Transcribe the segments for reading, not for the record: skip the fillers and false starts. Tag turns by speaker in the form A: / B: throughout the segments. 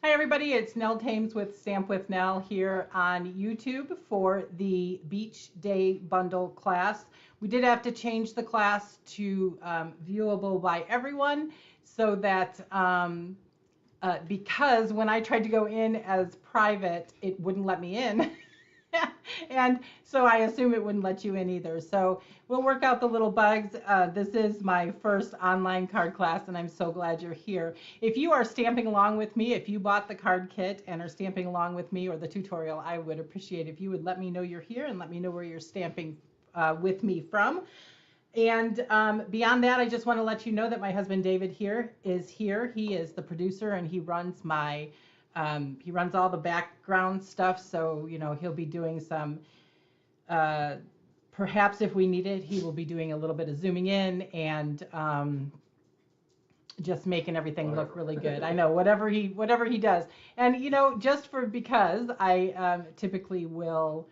A: Hi everybody, it's Nell Thames with Stamp with Nell here on YouTube for the Beach Day Bundle class. We did have to change the class to viewable by everyone so that because when I tried to go in as private, it wouldn't let me in. And so I assume it wouldn't let you in either. So we'll work out the little bugs. This is my first online card class, and I'm so glad you're here. If you are stamping along with me, if you bought the card kit and are stamping along with me or the tutorial, I would appreciate if you would let me know you're here and let me know where you're stamping with me from. And beyond that, I just want to let you know that my husband David here is here. He is the producer and he runs all the background stuff. So, you know, he'll be doing some, perhaps if we need it, he will be doing a little bit of zooming in and just making everything look really good. I know, whatever he does. And, you know, because I typically will,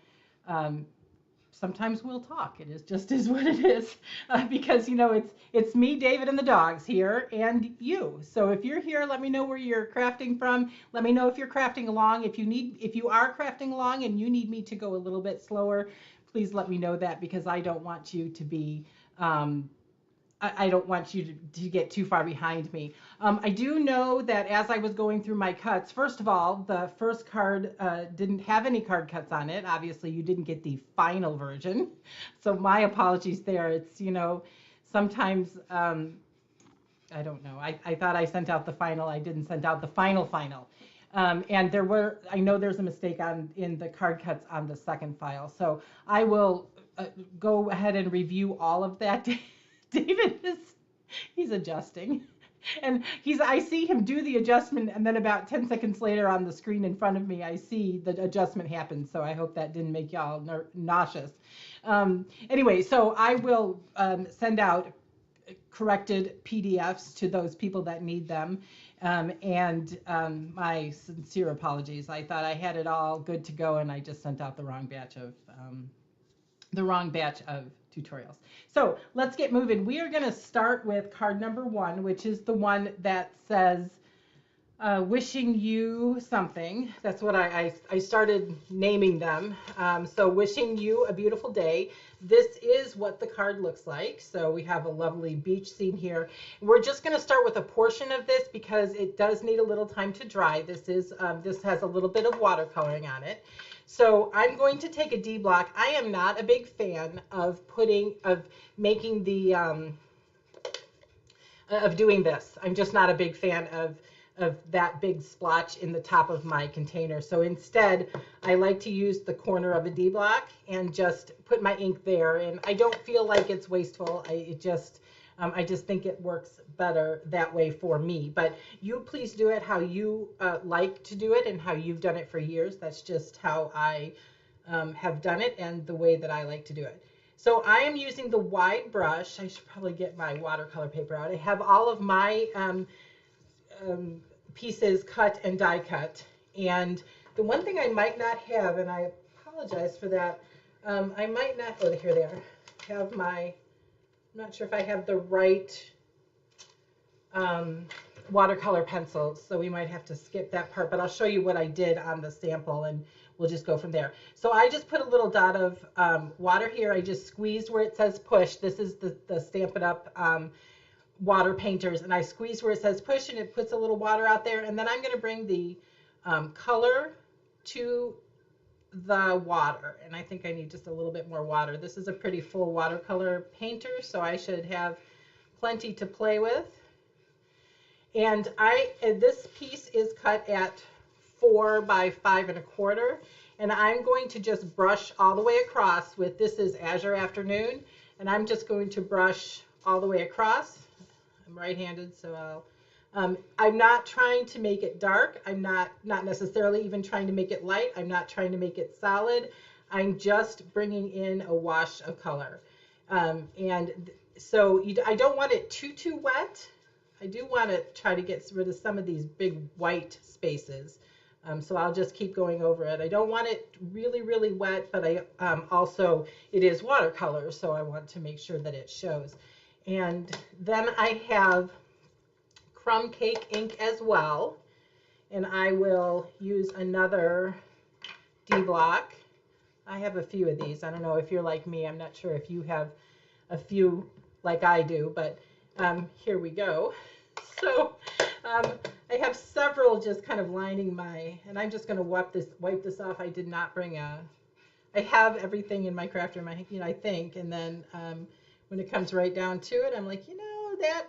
A: sometimes we'll talk. It is what it is because, you know, it's me, David, and the dogs here and you. So if you're here, let me know where you're crafting from. Let me know if you're crafting along. If you are crafting along and you need me to go a little bit slower, please let me know that because I don't want you to be I don't want you to get too far behind me. I do know that as I was going through my cuts, first of all, the first card didn't have any card cuts on it. Obviously, you didn't get the final version. So my apologies there. It's, you know, sometimes, I don't know. I thought I sent out the final. I didn't send out the final. And I know there's a mistake in the card cuts on the second file. So I will go ahead and review all of that. David he's adjusting. And I see him do the adjustment, and then about 10 seconds later on the screen in front of me, I see the adjustment happen. So I hope that didn't make y'all nauseous. Anyway, so I will send out corrected PDFs to those people that need them. And my sincere apologies. I thought I had it all good to go, and I just sent out the wrong batch of tutorials. So let's get moving. We are going to start with card number 1, which is the one that says wishing you something. That's what I started naming them. So wishing you a beautiful day. This is what the card looks like. So we have a lovely beach scene here. We're just going to start with a portion of this because it does need a little time to dry. This has a little bit of watercoloring on it. So I'm going to take a D block. I am not a big fan of making the of doing this. I'm just not a big fan of that big splotch in the top of my container. So instead, I like to use the corner of a D block and just put my ink there. And I don't feel like it's wasteful. I just think it works better that way for me. But you please do it how you like to do it and how you've done it for years. That's just how I have done it and the way that I like to do it. So I am using the wide brush. I should probably get my watercolor paper out. I have all of my pieces cut and die cut. And the one thing I might not have, and I apologize for that, I might not, oh, here they are, have my, I'm not sure if I have the right watercolor pencils, so we might have to skip that part, but I'll show you what I did on the sample and we'll just go from there. So I just put a little dot of water here. I just squeezed where it says push. This is the Stampin' Up! Water painters, and I squeeze where it says push and it puts a little water out there, and then I'm going to bring the color to the water, and I think I need just a little bit more water. This is a pretty full watercolor painter, so I should have plenty to play with. And this piece is cut at 4 by 5 1/4, and I'm going to just brush all the way across with, this is Azure Afternoon, and I'm just going to brush all the way across. I'm right-handed, so I'm not trying to make it dark. I'm not necessarily even trying to make it light. I'm not trying to make it solid. I'm just bringing in a wash of color. And so I don't want it too wet. I do want to try to get rid of some of these big white spaces. So I'll just keep going over it. I don't want it really wet, but also it is watercolor, so I want to make sure that it shows. And then I have crumb cake ink as well. and I will use another D block. I have a few of these. I don't know if you're like me. I'm not sure if you have a few like I do, but here we go. So I have several just kind of lining my, and I'm just going to wipe this off. I did not bring I have everything in my crafter, I think, and then when it comes right down to it, I'm like, that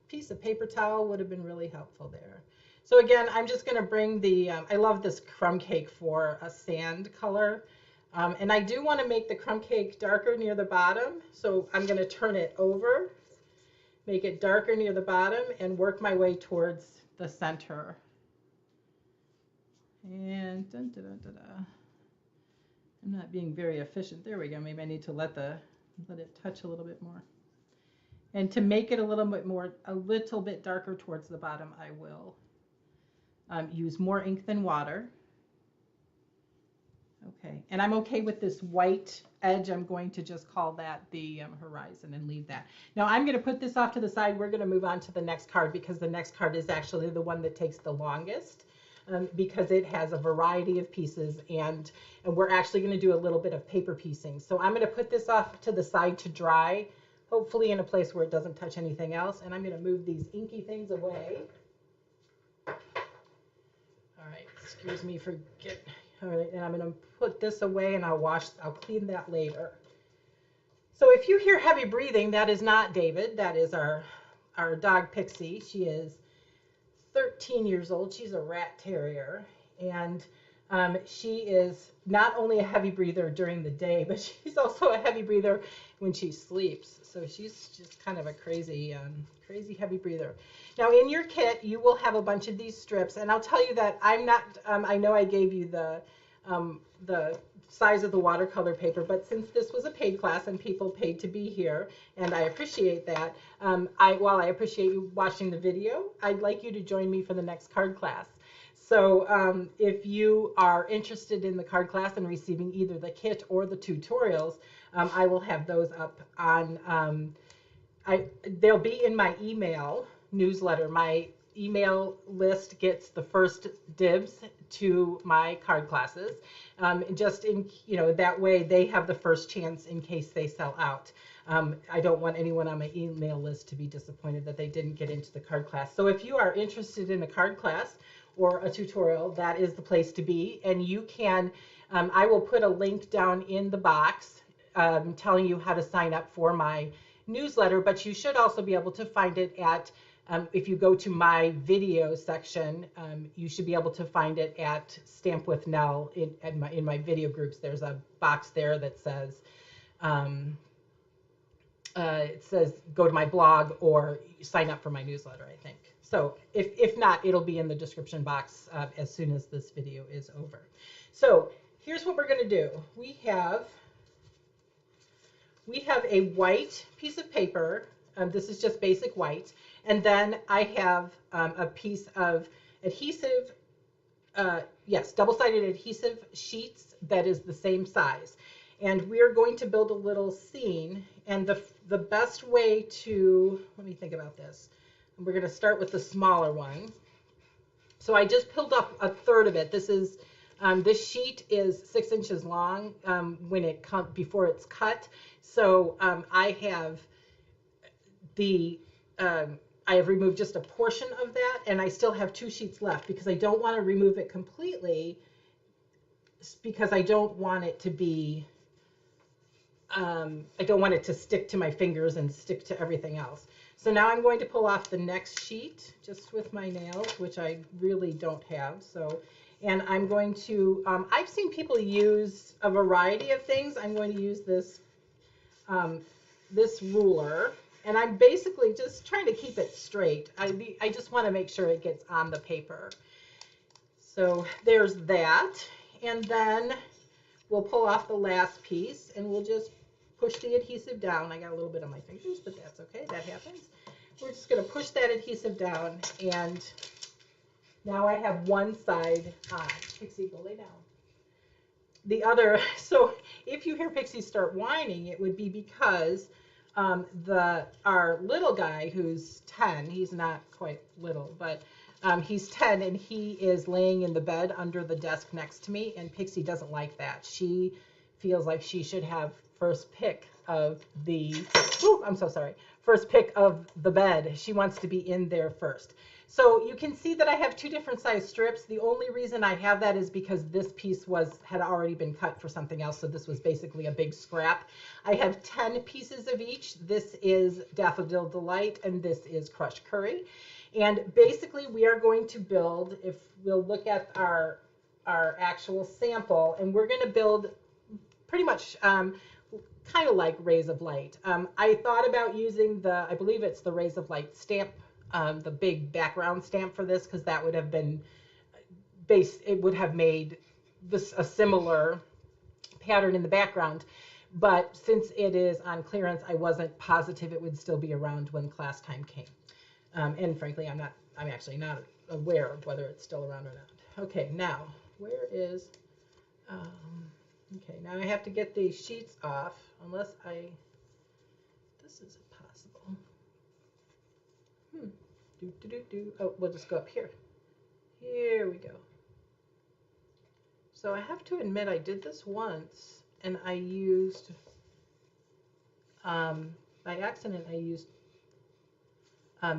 A: piece of paper towel would have been really helpful there. So again, I'm just going to bring the, I love this crumb cake for a sand color. And I do want to make the crumb cake darker near the bottom. So I'm going to turn it over, make it darker near the bottom, and work my way towards the center. And dun, dun, dun, dun, dun. I'm not being very efficient. There we go. Maybe I need to let it touch a little bit more. And to make it a little bit darker towards the bottom, I will use more ink than water. Okay, and I'm okay with this white edge. I'm going to just call that the horizon and leave that. Now I'm going to put this off to the side. We're going to move on to the next card because the next card is actually the one that takes the longest because it has a variety of pieces, and we're actually going to do a little bit of paper piecing. So I'm going to put this off to the side to dry, hopefully in a place where it doesn't touch anything else, and I'm going to move these inky things away. All right, excuse me for all right, and I'm going to put this away and I'll clean that later. So if you hear heavy breathing, that is not David. That is our dog Pixie. She is 13 years old. She's a rat terrier, and she is not only a heavy breather during the day, but she's also a heavy breather when she sleeps. So she's just kind of a crazy heavy breather. Now in your kit, you will have a bunch of these strips, and I'll tell you that I'm not, I know I gave you the size of the watercolor paper, but since this was a paid class and people paid to be here, and I appreciate that, while I appreciate you watching the video, I'd like you to join me for the next card class. So if you are interested in the card class and receiving either the kit or the tutorials, I will have those up on, they'll be in my email newsletter. My email list gets the first dibs to my card classes. Just in, that way they have the first chance in case they sell out. I don't want anyone on my email list to be disappointed that they didn't get into the card class. So if you are interested in a card class or a tutorial, that is the place to be. And you can, I will put a link down in the box telling you how to sign up for my newsletter, but you should also be able to find it at, if you go to my video section, you should be able to find it at Stamp with Nell in my video groups. There's a box there that says, it says go to my blog or sign up for my newsletter, I think. So if not, it'll be in the description box as soon as this video is over. So here's what we're going to do. We have a white piece of paper. This is just basic white. And then I have a piece of adhesive, double-sided adhesive sheets that is the same size. And we're going to build a little scene. And the best way to, let me think about this. We're going to start with the smaller one. So I just peeled up a third of it. This is, this sheet is 6 inches long before it's cut. So I have removed just a portion of that, and I still have 2 sheets left because I don't want to remove it completely because I don't want it to be, I don't want it to stick to my fingers and stick to everything else. So now I'm going to pull off the next sheet just with my nails, which I really don't have. So, and I'm going to, I've seen people use a variety of things. I'm going to use this, this ruler. And I'm basically just trying to keep it straight. I just want to make sure it gets on the paper. So there's that. And then we'll pull off the last piece and we'll just push the adhesive down. I got a little bit on my fingers, but that's okay. That happens. We're just going to push that adhesive down. And now I have one side on. Pixie, go lay down. The other, so if you hear Pixie start whining, it would be because our little guy who's 10, he's not quite little, but He's 10 and he is laying in the bed under the desk next to me, and Pixie doesn't like that. She feels like she should have first pick of the, I'm so sorry, first pick of the bed. She wants to be in there first. So you can see that I have two different size strips. The only reason I have that is because this piece had already been cut for something else, so this was basically a big scrap. I have 10 pieces of each. This is Daffodil Delight, and this is Crushed Curry. And basically we are going to build, if we'll look at our actual sample, and we're going to build pretty much kind of like Rays of Light. I thought about using I believe it's the Rays of Light stamp, the big background stamp for this, because that would have been it would have made this a similar pattern in the background. But since it is on clearance, I wasn't positive it would still be around when class time came. And frankly, I'm actually not aware of whether it's still around or not. Okay, now, where is, okay, now I have to get these sheets off, unless this isn't possible. Oh, we'll just go up here. Here we go. So I have to admit, I did this once, and I used, by accident, I used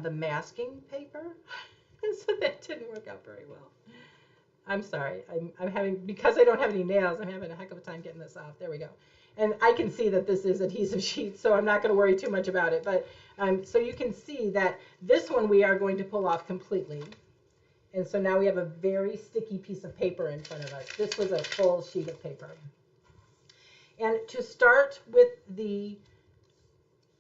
A: the masking paper, so that didn't work out very well. I'm sorry. I'm having, because I don't have any nails, I'm having a heck of a time getting this off. There we go. And I can see that this is adhesive sheet, so I'm not going to worry too much about it. But so you can see that this one we are going to pull off completely. And so now we have a very sticky piece of paper in front of us. This was a full sheet of paper. And to start with the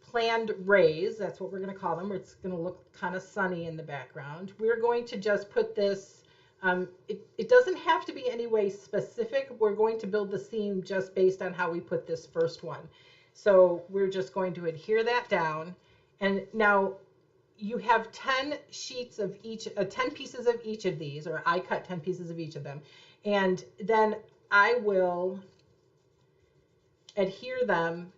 A: planned rays, that's what we're going to call them. It's going to look kind of sunny in the background. We're going to just put this, it doesn't have to be any way specific. We're going to build the seam just based on how we put this first one. So we're just going to adhere that down. And now you have 10 sheets of each, 10 pieces of each of these, or I cut 10 pieces of each of them. And then I will adhere them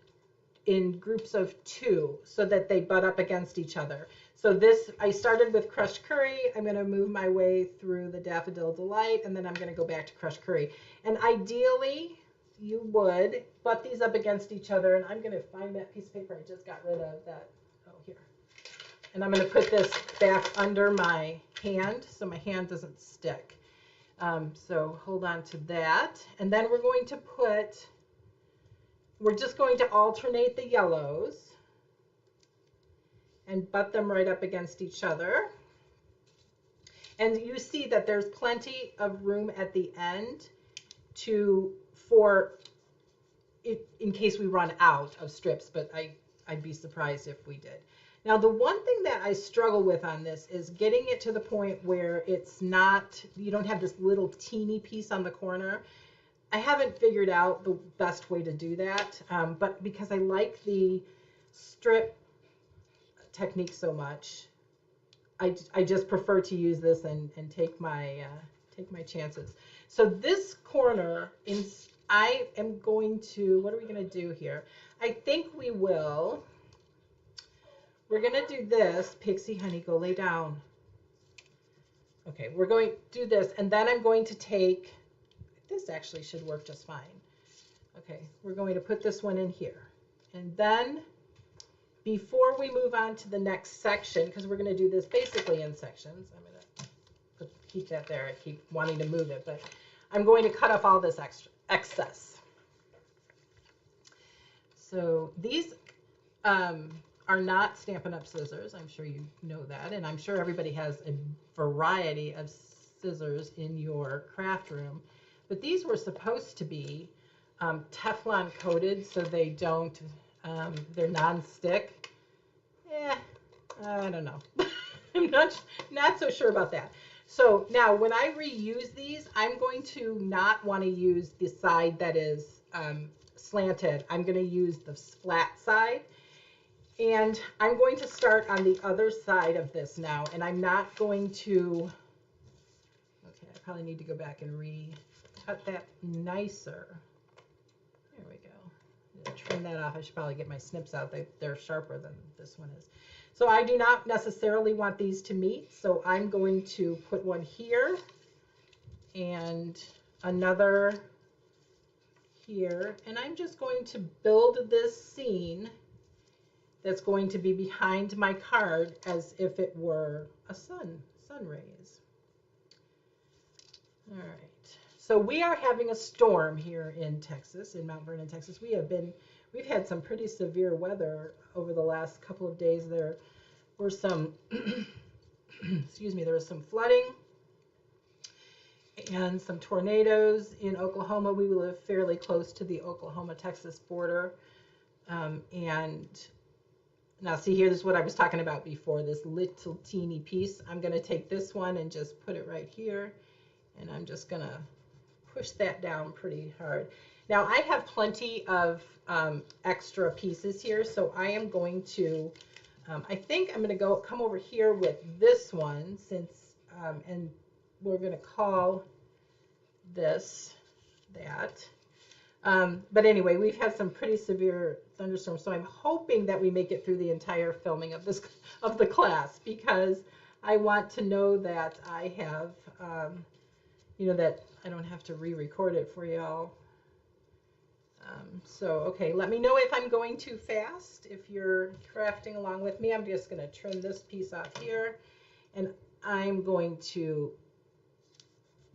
A: in groups of 2 so that they butt up against each other. So this, I started with Crushed Curry. I'm going to move my way through the Daffodil Delight, and then I'm going to go back to Crushed Curry. And ideally, you would butt these up against each other. And I'm going to find that piece of paper I just got rid of. That, oh, here. And I'm going to put this back under my hand so my hand doesn't stick. So hold on to that. And then we're going to put, we're just going to alternate the yellows and butt them right up against each other. And you see that there's plenty of room at the end for in case we run out of strips, but I'd be surprised if we did. Now, the one thing that I struggle with on this is getting it to the point where it's not, you don't have this little teeny piece on the corner. I haven't figured out the best way to do that, but because I like the strip technique so much, I just prefer to use this and take my chances. So this corner, I am going to, what are we going to do here? I think we're going to do this. Pixie, honey, go lay down. Okay, we're going to do this, and then I'm going to take, this actually should work just fine. Okay, we're going to put this one in here. And then before we move on to the next section, because we're going to do this basically in sections, I'm going to keep that there. I keep wanting to move it, but I'm going to cut off all this excess. So these are not Stampin' Up! Scissors. I'm sure you know that, and I'm sure everybody has a variety of scissors in your craft room. But these were supposed to be Teflon coated, so they don't, they're non-stick. I don't know. I'm not so sure about that. So now when I reuse these, I'm going to not want to use the side that is slanted. I'm going to use the flat side. And I'm going to start on the other side of this now. And I'm not going to, okay, I probably need to go back and cut that nicer. There we go. Trim that off. I should probably get my snips out. They're sharper than this one is. So I do not necessarily want these to meet, so I'm going to put one here and another here, and I'm just going to build this scene that's going to be behind my card as if it were a sun rays. All right. So we are having a storm here in Texas, in Mount Vernon, Texas. We've had some pretty severe weather over the last couple of days. There were some, excuse me, there was some flooding and some tornadoes in Oklahoma. We live fairly close to the Oklahoma-Texas border. And now see here, this is what I was talking about before, this little teeny piece. I'm going to take this one and just put it right here. And I'm just going to push that down pretty hard. Now I have plenty of extra pieces here, so I am going to, I think I'm going to come over here with this one, since, and we're going to call this that. But anyway, we've had some pretty severe thunderstorms, so I'm hoping that we make it through the entire filming of the class, because I want to know that I have, that I don't have to re-record it for y'all. So, okay, let me know if I'm going too fast. If you're crafting along with me, I'm just going to trim this piece off here, and I'm going to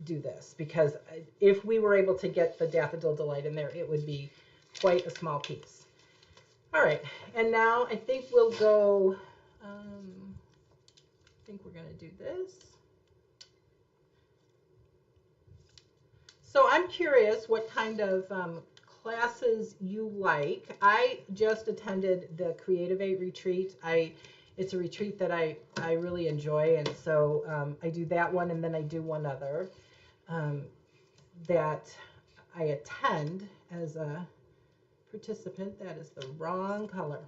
A: do this, because if we were able to get the Daffodil Delight in there, it would be quite a small piece. All right, and now I think we'll go, I think we're going to do this. So I'm curious what kind of classes you like. I just attended the Creative 8 retreat. It's a retreat that I really enjoy, and so I do that one, and then I do one other that I attend as a participant. That is the wrong color.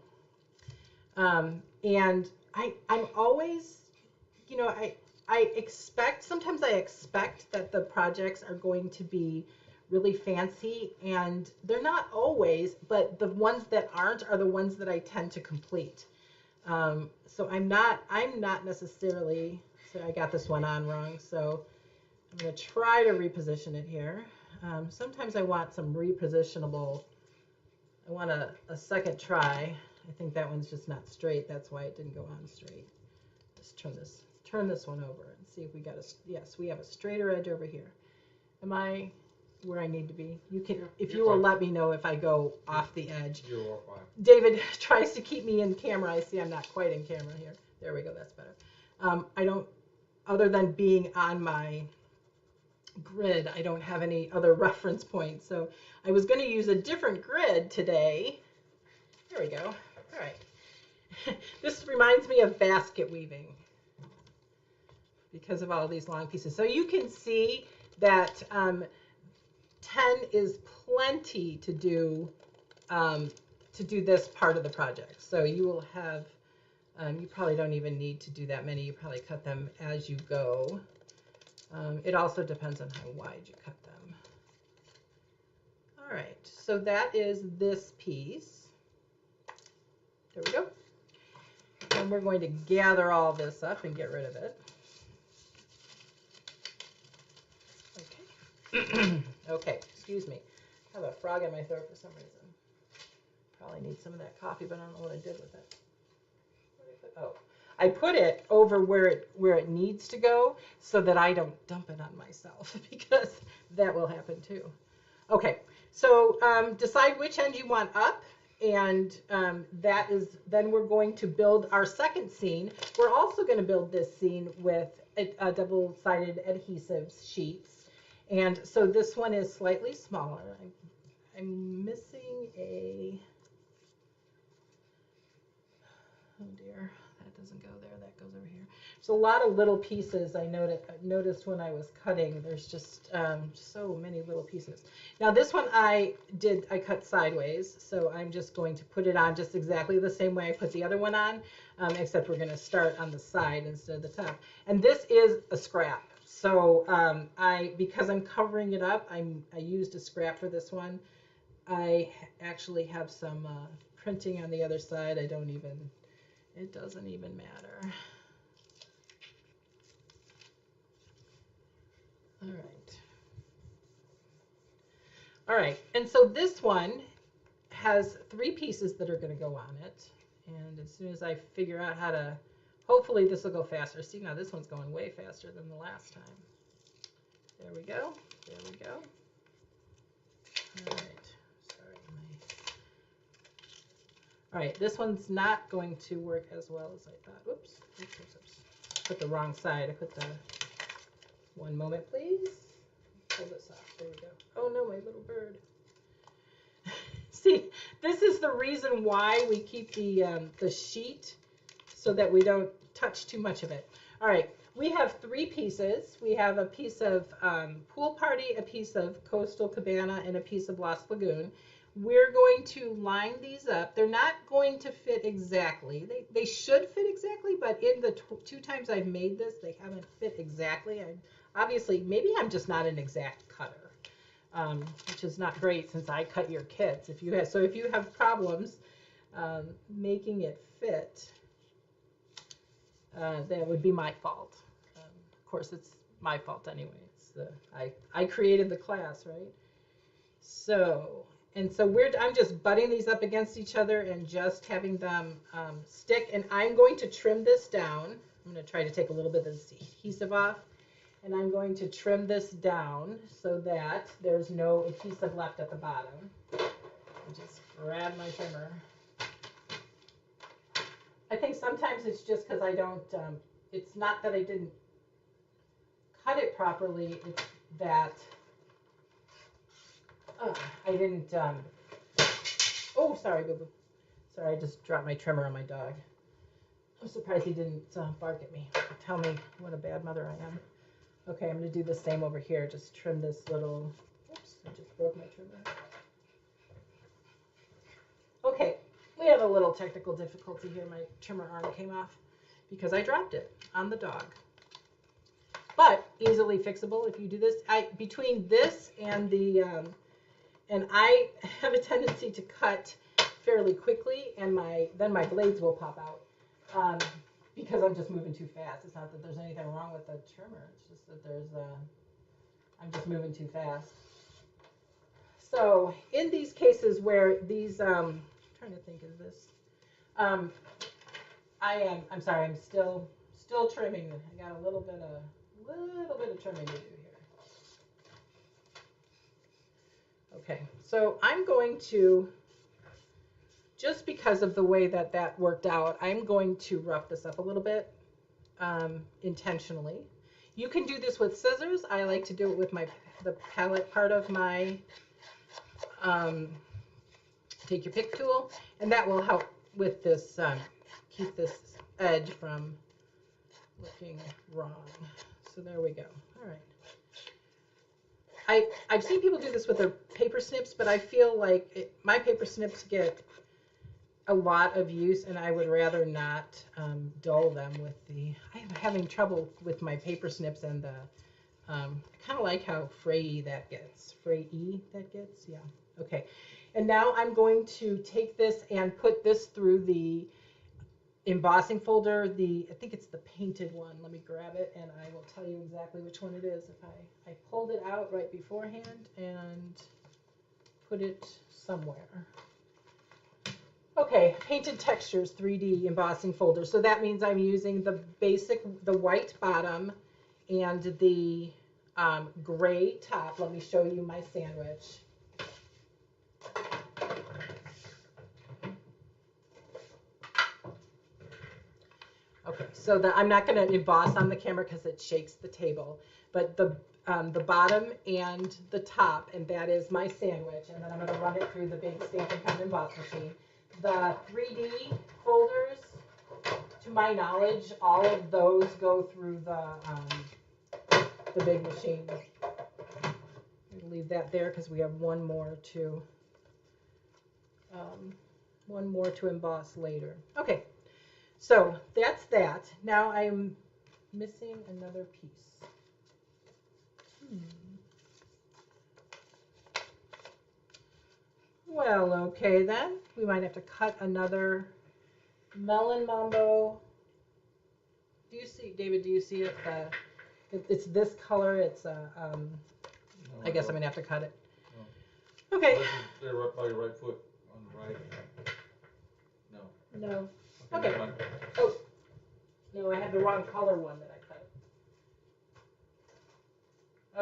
A: And I'm always, sometimes I expect that the projects are going to be really fancy, and they're not always, but the ones that aren't are the ones that I tend to complete. So I'm not necessarily, so I got this one on wrong, so I'm going to try to reposition it here. Sometimes I want some repositionable, I want a second try. I think that one's just not straight, that's why it didn't go on straight. Let's turn this one over and see if we got yes, we have a straighter edge over here. Am I where I need to be? You can, if you will let me know if I go off the edge.
B: You're fine.
A: David tries to keep me in camera. I see I'm not quite in camera here. There we go, that's better. I don't, other than being on my grid, I don't have any other reference points. So I was going to use a different grid today. There we go. All right. This reminds me of basket weaving because of all these long pieces. So you can see that 10 is plenty to do this part of the project. So you will have, you probably don't even need to do that many. You probably cut them as you go. It also depends on how wide you cut them. All right, so that is this piece. There we go. And we're going to gather all this up and get rid of it. Okay. Okay, excuse me. I have a frog in my throat for some reason. Probably need some of that coffee, but I don't know what I did with it. Oh, I put it over where it needs to go so that I don't dump it on myself, because that will happen too. Okay, so decide which end you want up, and then we're going to build our second scene. We're also going to build this scene with a double-sided adhesive sheets, and so this one is slightly smaller. I'm missing a, oh dear, that doesn't go there, that goes over here. There's a lot of little pieces I noticed when I was cutting. There's just so many little pieces. Now this one I cut sideways, so I'm just going to put it on just exactly the same way I put the other one on, except we're going to start on the side instead of the top. And this is a scrap. So because I'm covering it up, I used a scrap for this one. I actually have some printing on the other side. I don't even It doesn't even matter. All right. All right, and so this one has 3 pieces that are going to go on it. And as soon as I figure out how to, hopefully this will go faster. See, now this one's going way faster than the last time. There we go. There we go. All right. Sorry. All right, this one's not going to work as well as I thought. Oops. Oops, oops, oops. Put the wrong side. I put the, one moment, please. Pull this off. There we go. Oh no, my little bird. See, this is the reason why we keep the sheet so that we don't touch too much of it. All right, we have 3 pieces. We have a piece of Pool Party, a piece of Coastal Cabana, and a piece of Lost Lagoon. We're going to line these up. They're not going to fit exactly. They should fit exactly, but in the 2 times I've made this, they haven't fit exactly. Obviously, maybe I'm just not an exact cutter. Which is not great since I cut your kits. If you have problems making it fit, that would be my fault. Of course, it's my fault anyway. I created the class, right? So I'm just butting these up against each other and just having them stick. And I'm going to trim this down. I'm going to try to take a little bit of this adhesive off. And I'm going to trim this down so that there's no adhesive left at the bottom. I just grab my trimmer. I think sometimes it's just because I don't, it's not that I didn't cut it properly, it's that I didn't, oh, sorry, boo-boo. Sorry, I just dropped my trimmer on my dog. I'm surprised he didn't bark at me. Tell me what a bad mother I am. Okay, I'm going to do the same over here. Just trim this little, oops, I just broke my trimmer. Okay, we have a little technical difficulty here. My trimmer arm came off because I dropped it on the dog. But easily fixable if you do this. Between this and the, and I have a tendency to cut fairly quickly, and then my blades will pop out. Because I'm just moving too fast. It's not that there's anything wrong with the trimmer. It's just that I'm just moving too fast. So in these cases where these, I'm trying to think of this. I'm sorry, I'm still trimming. I got a little bit of trimming to do here. Okay, so I'm going to, just because of the way that worked out, I'm going to rough this up a little bit intentionally. You can do this with scissors. I like to do it with the palette part of my take your pick tool, and that will help with this, keep this edge from looking wrong. So there we go. All right. I've seen people do this with their paper snips, but I feel like my paper snips get a lot of use, and I would rather not dull them with I'm having trouble with my paper snips, and I kind of like how frayy that gets. Yeah. Okay. And now I'm going to take this and put this through the embossing folder. I think it's the painted one. Let me grab it, and I will tell you exactly which one it is. If I pulled it out right beforehand and put it somewhere. Okay, Painted Textures 3D embossing folder. So that means I'm using the white bottom and the gray top. Let me show you my sandwich. Okay, so I'm not going to emboss on the camera because it shakes the table, but the bottom and the top, and that is my sandwich, and then I'm going to run it through the big Stampin' emboss machine. The 3D folders, to my knowledge, all of those go through the big machine. I'm going to leave that there because we have one more to emboss later. Okay, so that's that. Now I'm missing another piece. Well, okay then. We might have to cut another Melon Mambo. Do you see, David? Do you see it? It's this color. It's
B: No,
A: I guess I'm
B: don't.
A: gonna have to cut it.
B: No.
A: Okay.
B: This is they're right by your right foot on the right. No.
A: No.
B: Okay.
A: Okay.
B: Never mind.
A: Oh. No, I have the wrong color one that I cut.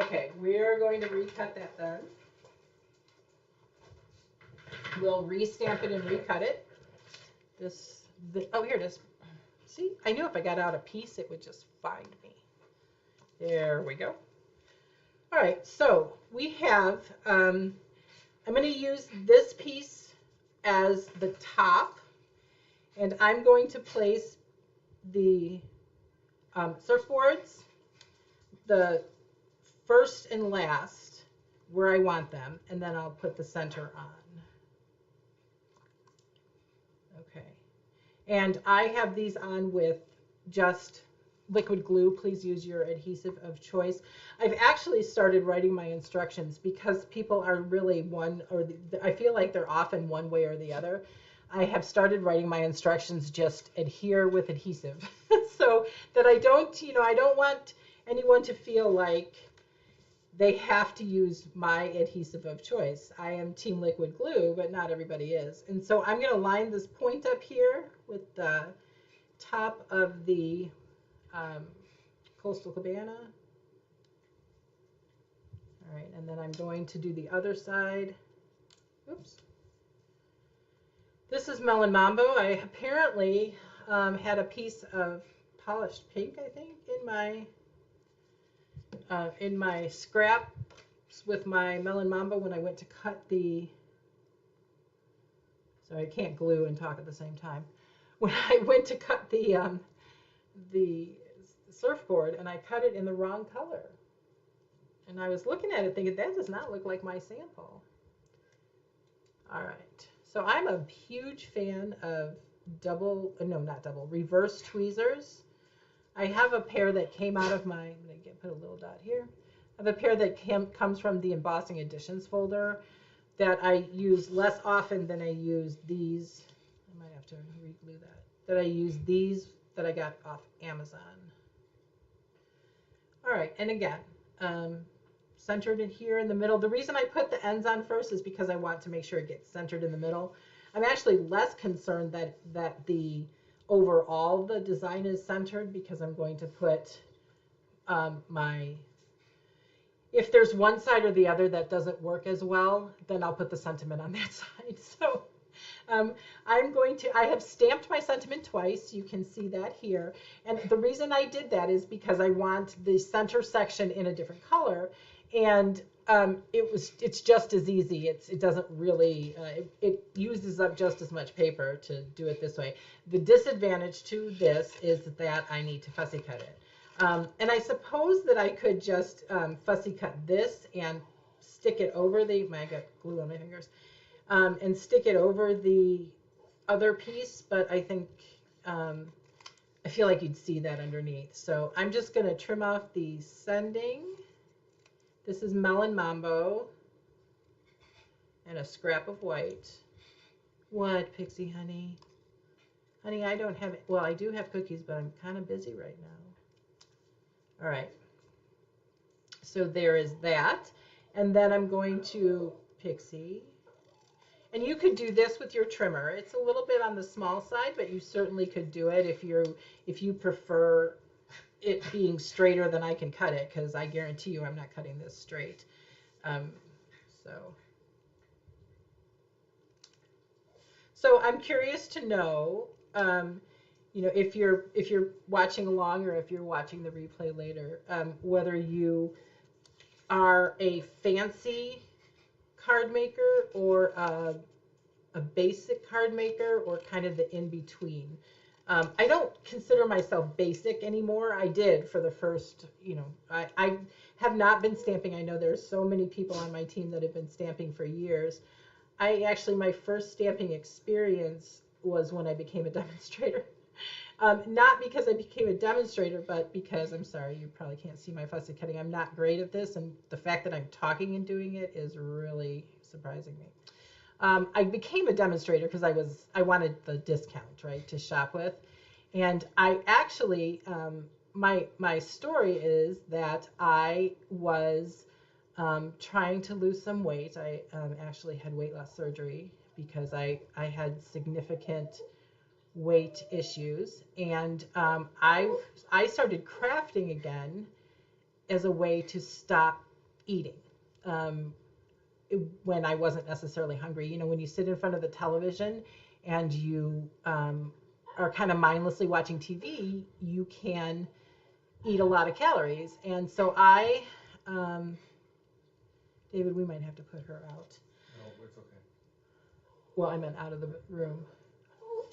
A: Okay, we're going to recut that then. We'll restamp it and recut it. Oh, here it is. See, I knew if I got out a piece, it would just find me. There we go. All right, so we have, I'm going to use this piece as the top, and I'm going to place the surfboards, the first and last, where I want them, and then I'll put the center on. Okay. And I have these on with just liquid glue. Please use your adhesive of choice. I've actually started writing my instructions because people are really I feel like they're often one way or the other. I have started writing my instructions just adhere with adhesive so that I don't want anyone to feel like they have to use my adhesive of choice. I am team liquid glue, but not everybody is. And so I'm going to line this point up here with the top of the Coastal Cabana. All right, and then I'm going to do the other side. Oops. This is Melon Mambo. I apparently had a piece of polished pink, I think, in my scraps with my Melon Mambo when I went to cut the. Sorry, I can't glue and talk at the same time. When I went to cut the surfboard, and I cut it in the wrong color. And I was looking at it thinking, that does not look like my sample. All right. So I'm a huge fan of reverse tweezers. I have a pair that came out of I'm going to put a little dot here. I have a pair that comes from the embossing editions folder that I use less often than I use these. I might have to re-glue that I use these that I got off Amazon. All right, and again, centered in here in the middle. The reason I put the ends on first is because I want to make sure it gets centered in the middle. I'm actually less concerned that the overall the design is centered because I'm going to put if there's one side or the other that doesn't work as well, then I'll put the sentiment on that side. So I have stamped my sentiment twice. You can see that here. And the reason I did that is because I want the center section in a different color. And it's just as easy. It doesn't really, it uses up just as much paper to do it this way. The disadvantage to this is that I need to fussy cut it. And I suppose that I could just fussy cut this and stick it over I got glue on my fingers, and stick it over the other piece, but I think, I feel like you'd see that underneath. So I'm just going to trim off the sending. This is Melon Mambo and a scrap of white. What, Pixie honey? Honey, I don't have, well, I do have cookies, but I'm kind of busy right now. All right, so there is that. And then I'm going to Pixie. And you could do this with your trimmer. It's a little bit on the small side, but you certainly could do it if you prefer it being straighter than I can cut it, because I guarantee you I'm not cutting this straight. So I'm curious to know, if you're watching along or if you're watching the replay later, whether you are a fancy card maker or a basic card maker or kind of the in-between. I don't consider myself basic anymore. I did for the first, I have not been stamping. I know there's so many people on my team that have been stamping for years. My first stamping experience was when I became a demonstrator. Not because I became a demonstrator, but because, I'm sorry, you probably can't see my fussy cutting. I'm not great at this, and the fact that I'm talking and doing it is really surprising me. I became a demonstrator because I wanted the discount, right, to shop with. And I actually, my story is that I was trying to lose some weight. I actually had weight loss surgery because I had significant weight issues, and I started crafting again as a way to stop eating. Um, when I wasn't necessarily hungry. You know, when you sit in front of the television and you are kind of mindlessly watching TV, you can eat a lot of calories. And so um, David, we might have to put her out.
B: No, it's okay.
A: Well, I meant out of the room.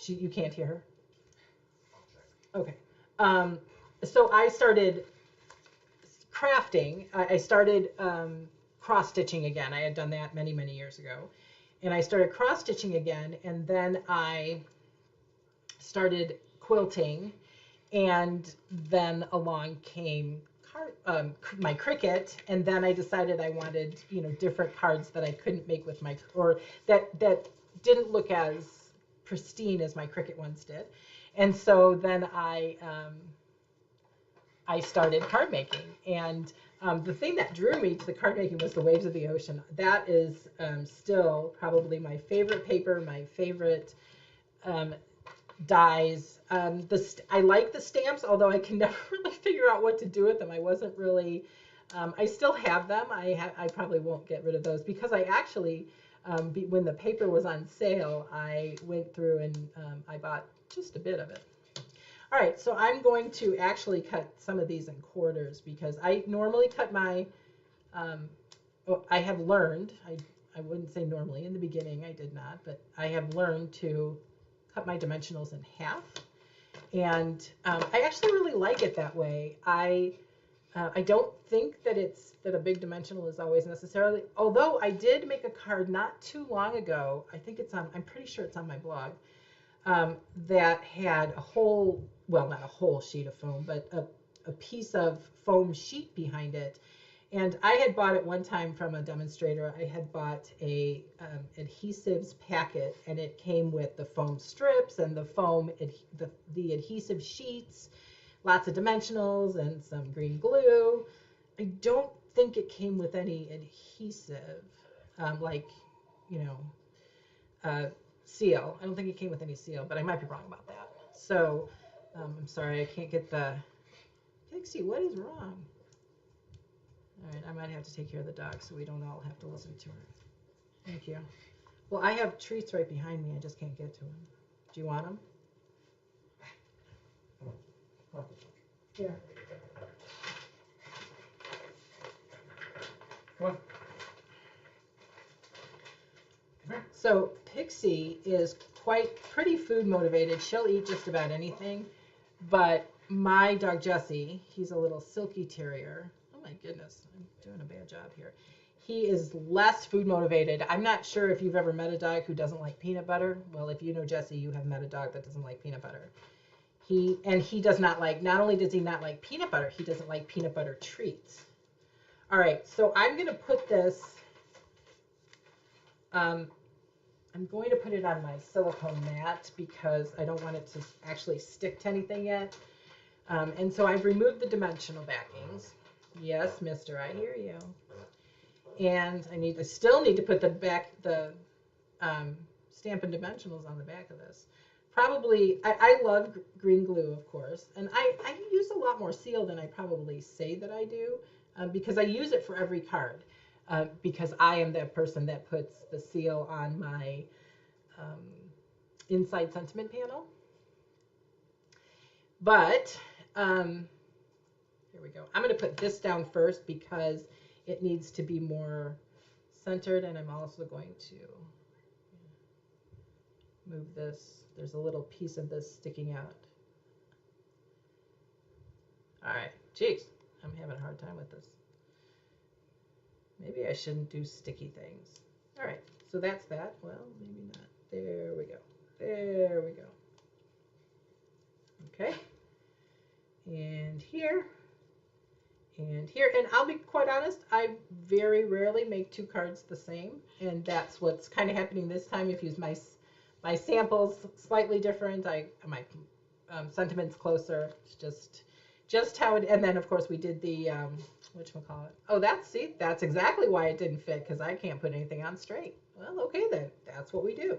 A: You can't hear her?
B: I'll check.
A: Okay. So I started crafting. I started cross stitching again. I had done that many, many years ago. And I started cross stitching again. And then I started quilting. And then along came my Cricut. And then I decided I wanted, you know, different cards that I couldn't make with my, or that didn't look as pristine as my Cricut ones did. And so then I started card making. And the thing that drew me to the card making was the waves of the ocean. That is still probably my favorite paper, my favorite dies. I like the stamps, although I can never really figure out what to do with them. I wasn't really, I still have them. I probably won't get rid of those because I actually, when the paper was on sale, I went through and I bought just a bit of it. All right, so I'm going to actually cut some of these in quarters because I normally cut my, I have learned, I wouldn't say normally, in the beginning I did not, but I have learned to cut my dimensionals in half. And I actually really like it that way. I don't think that a big dimensional is always necessarily, although I did make a card not too long ago, I'm pretty sure it's on my blog, that had a whole, well, not a whole sheet of foam, but a piece of foam sheet behind it. And I had bought it one time from a demonstrator. I had bought a adhesives packet, and it came with the foam strips and the foam, the adhesive sheets, lots of dimensionals, and some green glue. I don't think it came with any adhesive, like, you know, seal. I don't think it came with any seal, but I might be wrong about that. So I'm sorry, I can't get the, Pixie, what is wrong? All right, I might have to take care of the dog so we don't all have to listen to her. Thank you. Well, I have treats right behind me. I just can't get to them. Do you want them? Here.
B: Come on.
A: So Pixie is pretty food motivated. She'll eat just about anything. But my dog Jesse, he's a little silky terrier. Oh my goodness, I'm doing a bad job here. He is less food motivated. I'm not sure if you've ever met a dog who doesn't like peanut butter. Well, if you know Jesse, you have met a dog that doesn't like peanut butter. He does not like, not only does he not like peanut butter, he doesn't like peanut butter treats. All right, so I'm going to put this, I'm going to put it on my silicone mat because I don't want it to actually stick to anything yet. And so I've removed the dimensional backings. Yes, mister, I hear you. And I still need to put the Stampin' dimensionals on the back of this. Probably, I love green glue, of course, and I use a lot more seal than I probably say that I do, because I use it for every card, because I am that person that puts the seal on my inside sentiment panel. But here we go. I'm going to put this down first because it needs to be more centered, and I'm also going to move this. There's a little piece of this sticking out. All right, geez, I'm having a hard time with this. Maybe I shouldn't do sticky things. All right, so that's that. Well, maybe not. There we go. There we go. Okay. And here. And here, and I'll be quite honest, I very rarely make two cards the same, and that's what's kind of happening this time. If you use my samples slightly different, my sentiments closer. It's just how it. And then of course we did the whatchamacallit. Oh, that's exactly why it didn't fit, because I can't put anything on straight. Well, okay then, that's what we do.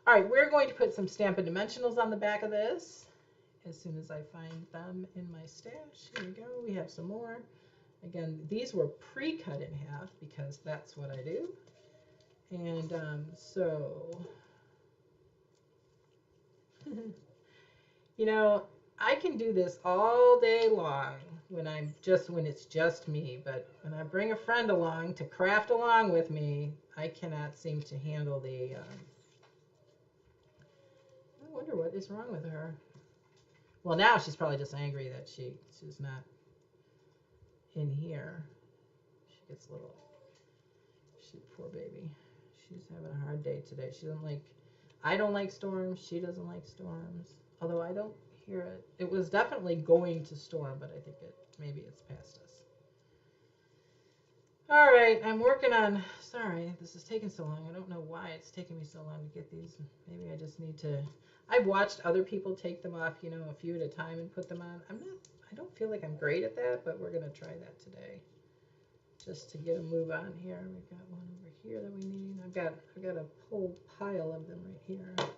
A: All right, we're going to put some Stampin' Dimensionals on the back of this as soon as I find them in my stash. Here we go. We have some more. Again, these were pre-cut in half because that's what I do. And so, you know, I can do this all day long when it's just me. But when I bring a friend along to craft along with me, I cannot seem to handle the. I wonder what is wrong with her. Well, now she's probably just angry that she's not in here. She gets a little. Poor baby. She's having a hard day today. I don't like storms. She doesn't like storms. Although I don't hear it. It was definitely going to storm, but I think maybe it's past us. All right, I'm working on. Sorry, this is taking so long. I don't know why it's taking me so long to get these. Maybe I just need to. I've watched other people take them off, a few at a time and put them on. I don't feel like I'm great at that, but we're gonna try that today. Just to get a move on here. We've got one over here that we need. I've got a whole pile of them right here. I'm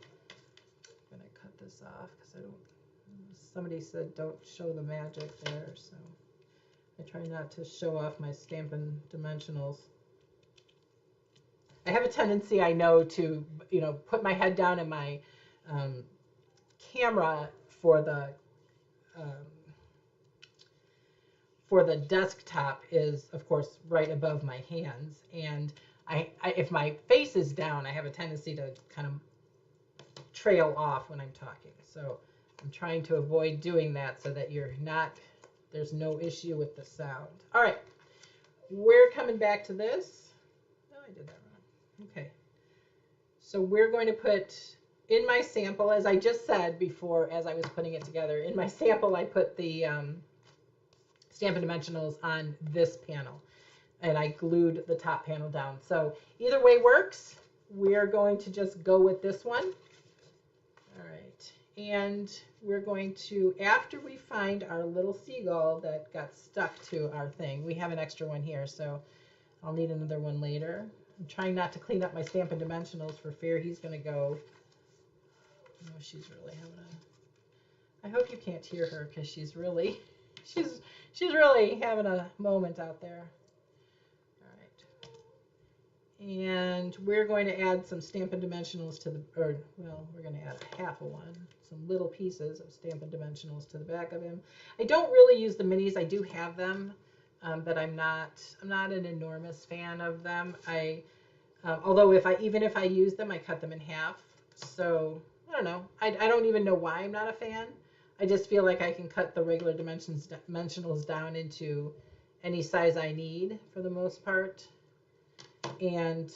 A: gonna cut this off because somebody said don't show the magic there, so I try not to show off my Stampin' Dimensionals. I have a tendency, I know, to put my head down and my camera for the desktop is, of course, right above my hands. And if my face is down, I have a tendency to kind of trail off when I'm talking. So I'm trying to avoid doing that so that there's no issue with the sound. All right, we're coming back to this. Oh, I did that wrong. Okay. So we're going to put, in my sample, as I just said before, as I was putting it together, in my sample I put the Stampin' Dimensionals on this panel, and I glued the top panel down. So either way works. We're going to just go with this one. All right, and we're going to, after we find our little seagull that got stuck to our thing, we have an extra one here, so I'll need another one later. I'm trying not to clean up my Stampin' Dimensionals for fear he's going to go. Oh, she's really having I hope you can't hear her because she's really having a moment out there. All right. And we're going to add some Stampin' Dimensionals we're going to add a half of one, some little pieces of Stampin' Dimensionals to the back of him. I don't really use the minis. I do have them, but I'm not an enormous fan of them. Although even if I use them, I cut them in half. So I don't know. I don't even know why I'm not a fan. I just feel like I can cut the regular dimensionals down into any size I need for the most part. And,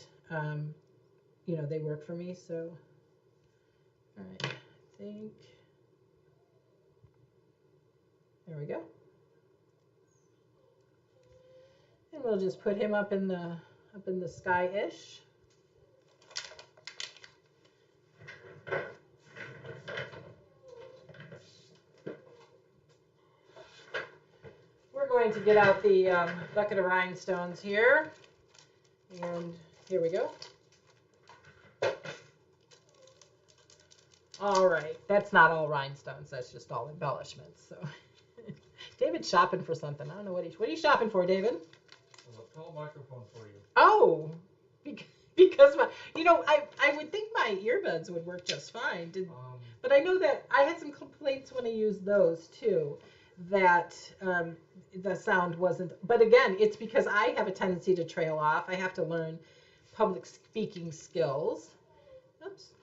A: they work for me. So, all right, I think, there we go. And we'll just put him up in the sky-ish. We're going to get out the bucket of rhinestones here. And here we go. All right, that's not all rhinestones. That's just all embellishments. So, David's shopping for something. I don't know what are you shopping for, David?
B: A tall microphone for you.
A: Oh, because I would think my earbuds would work just fine. But I know that I had some complaints when I used those too, that the sound wasn't. But again, it's because I have a tendency to trail off. I have to learn public speaking skills. Oops,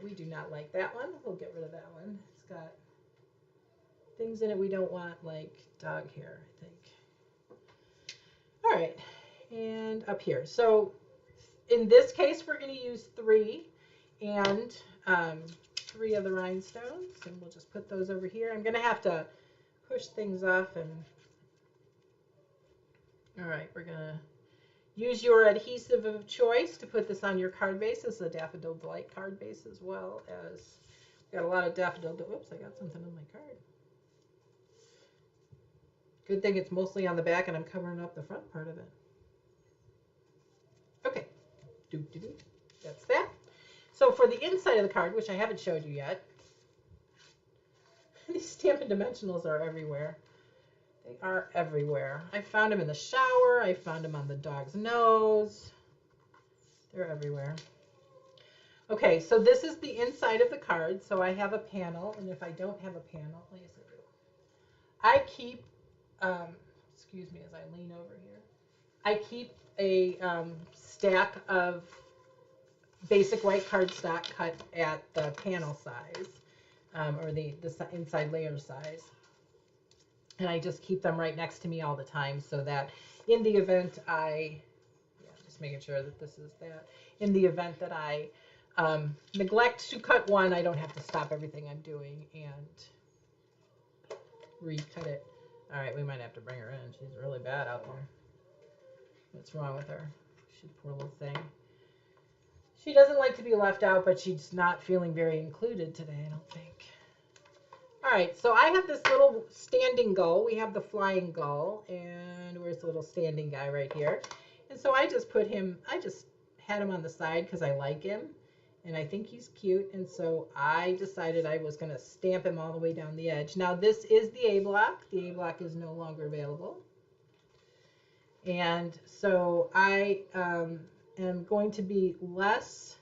A: we do not like that one. We'll get rid of that one. It's got things in it we don't want, like dog hair, I think. All right, and up here. So in this case, we're going to use 3 and 3 of the rhinestones, and we'll just put those over here. I'm going to have to push things off and All right, we're gonna use your adhesive of choice to put this on your card base. This is a Daffodil Delight card base as well as, got a lot of Daffodil, oops, I got something on my card. Good thing it's mostly on the back and I'm covering up the front part of it. Okay, that's that. So for the inside of the card, which I haven't showed you yet, these Stampin' Dimensionals are everywhere. They are everywhere. I found them in the shower. I found them on the dog's nose. They're everywhere. Okay, so this is the inside of the card. So I have a panel, and if I don't have a panel, yes I do. I keep, excuse me as I lean over here, I keep a stack of basic white cardstock cut at the panel size, or the inside layer size. And I just keep them right next to me all the time so that in the event just making sure that this is that, in the event that I neglect to cut one, I don't have to stop everything I'm doing and recut it. All right, we might have to bring her in. She's really bad out there. What's wrong with her? She, poor little thing. She doesn't like to be left out, but she's not feeling very included today, I don't think. All right, so I have this little standing gull. We have the flying gull, and where's the little standing guy right here? And so I just put him, I just had him on the side because I like him, and I think he's cute, and so I decided I was going to stamp him all the way down the edge. Now this is the A block. The A block is no longer available. And so I am going to be less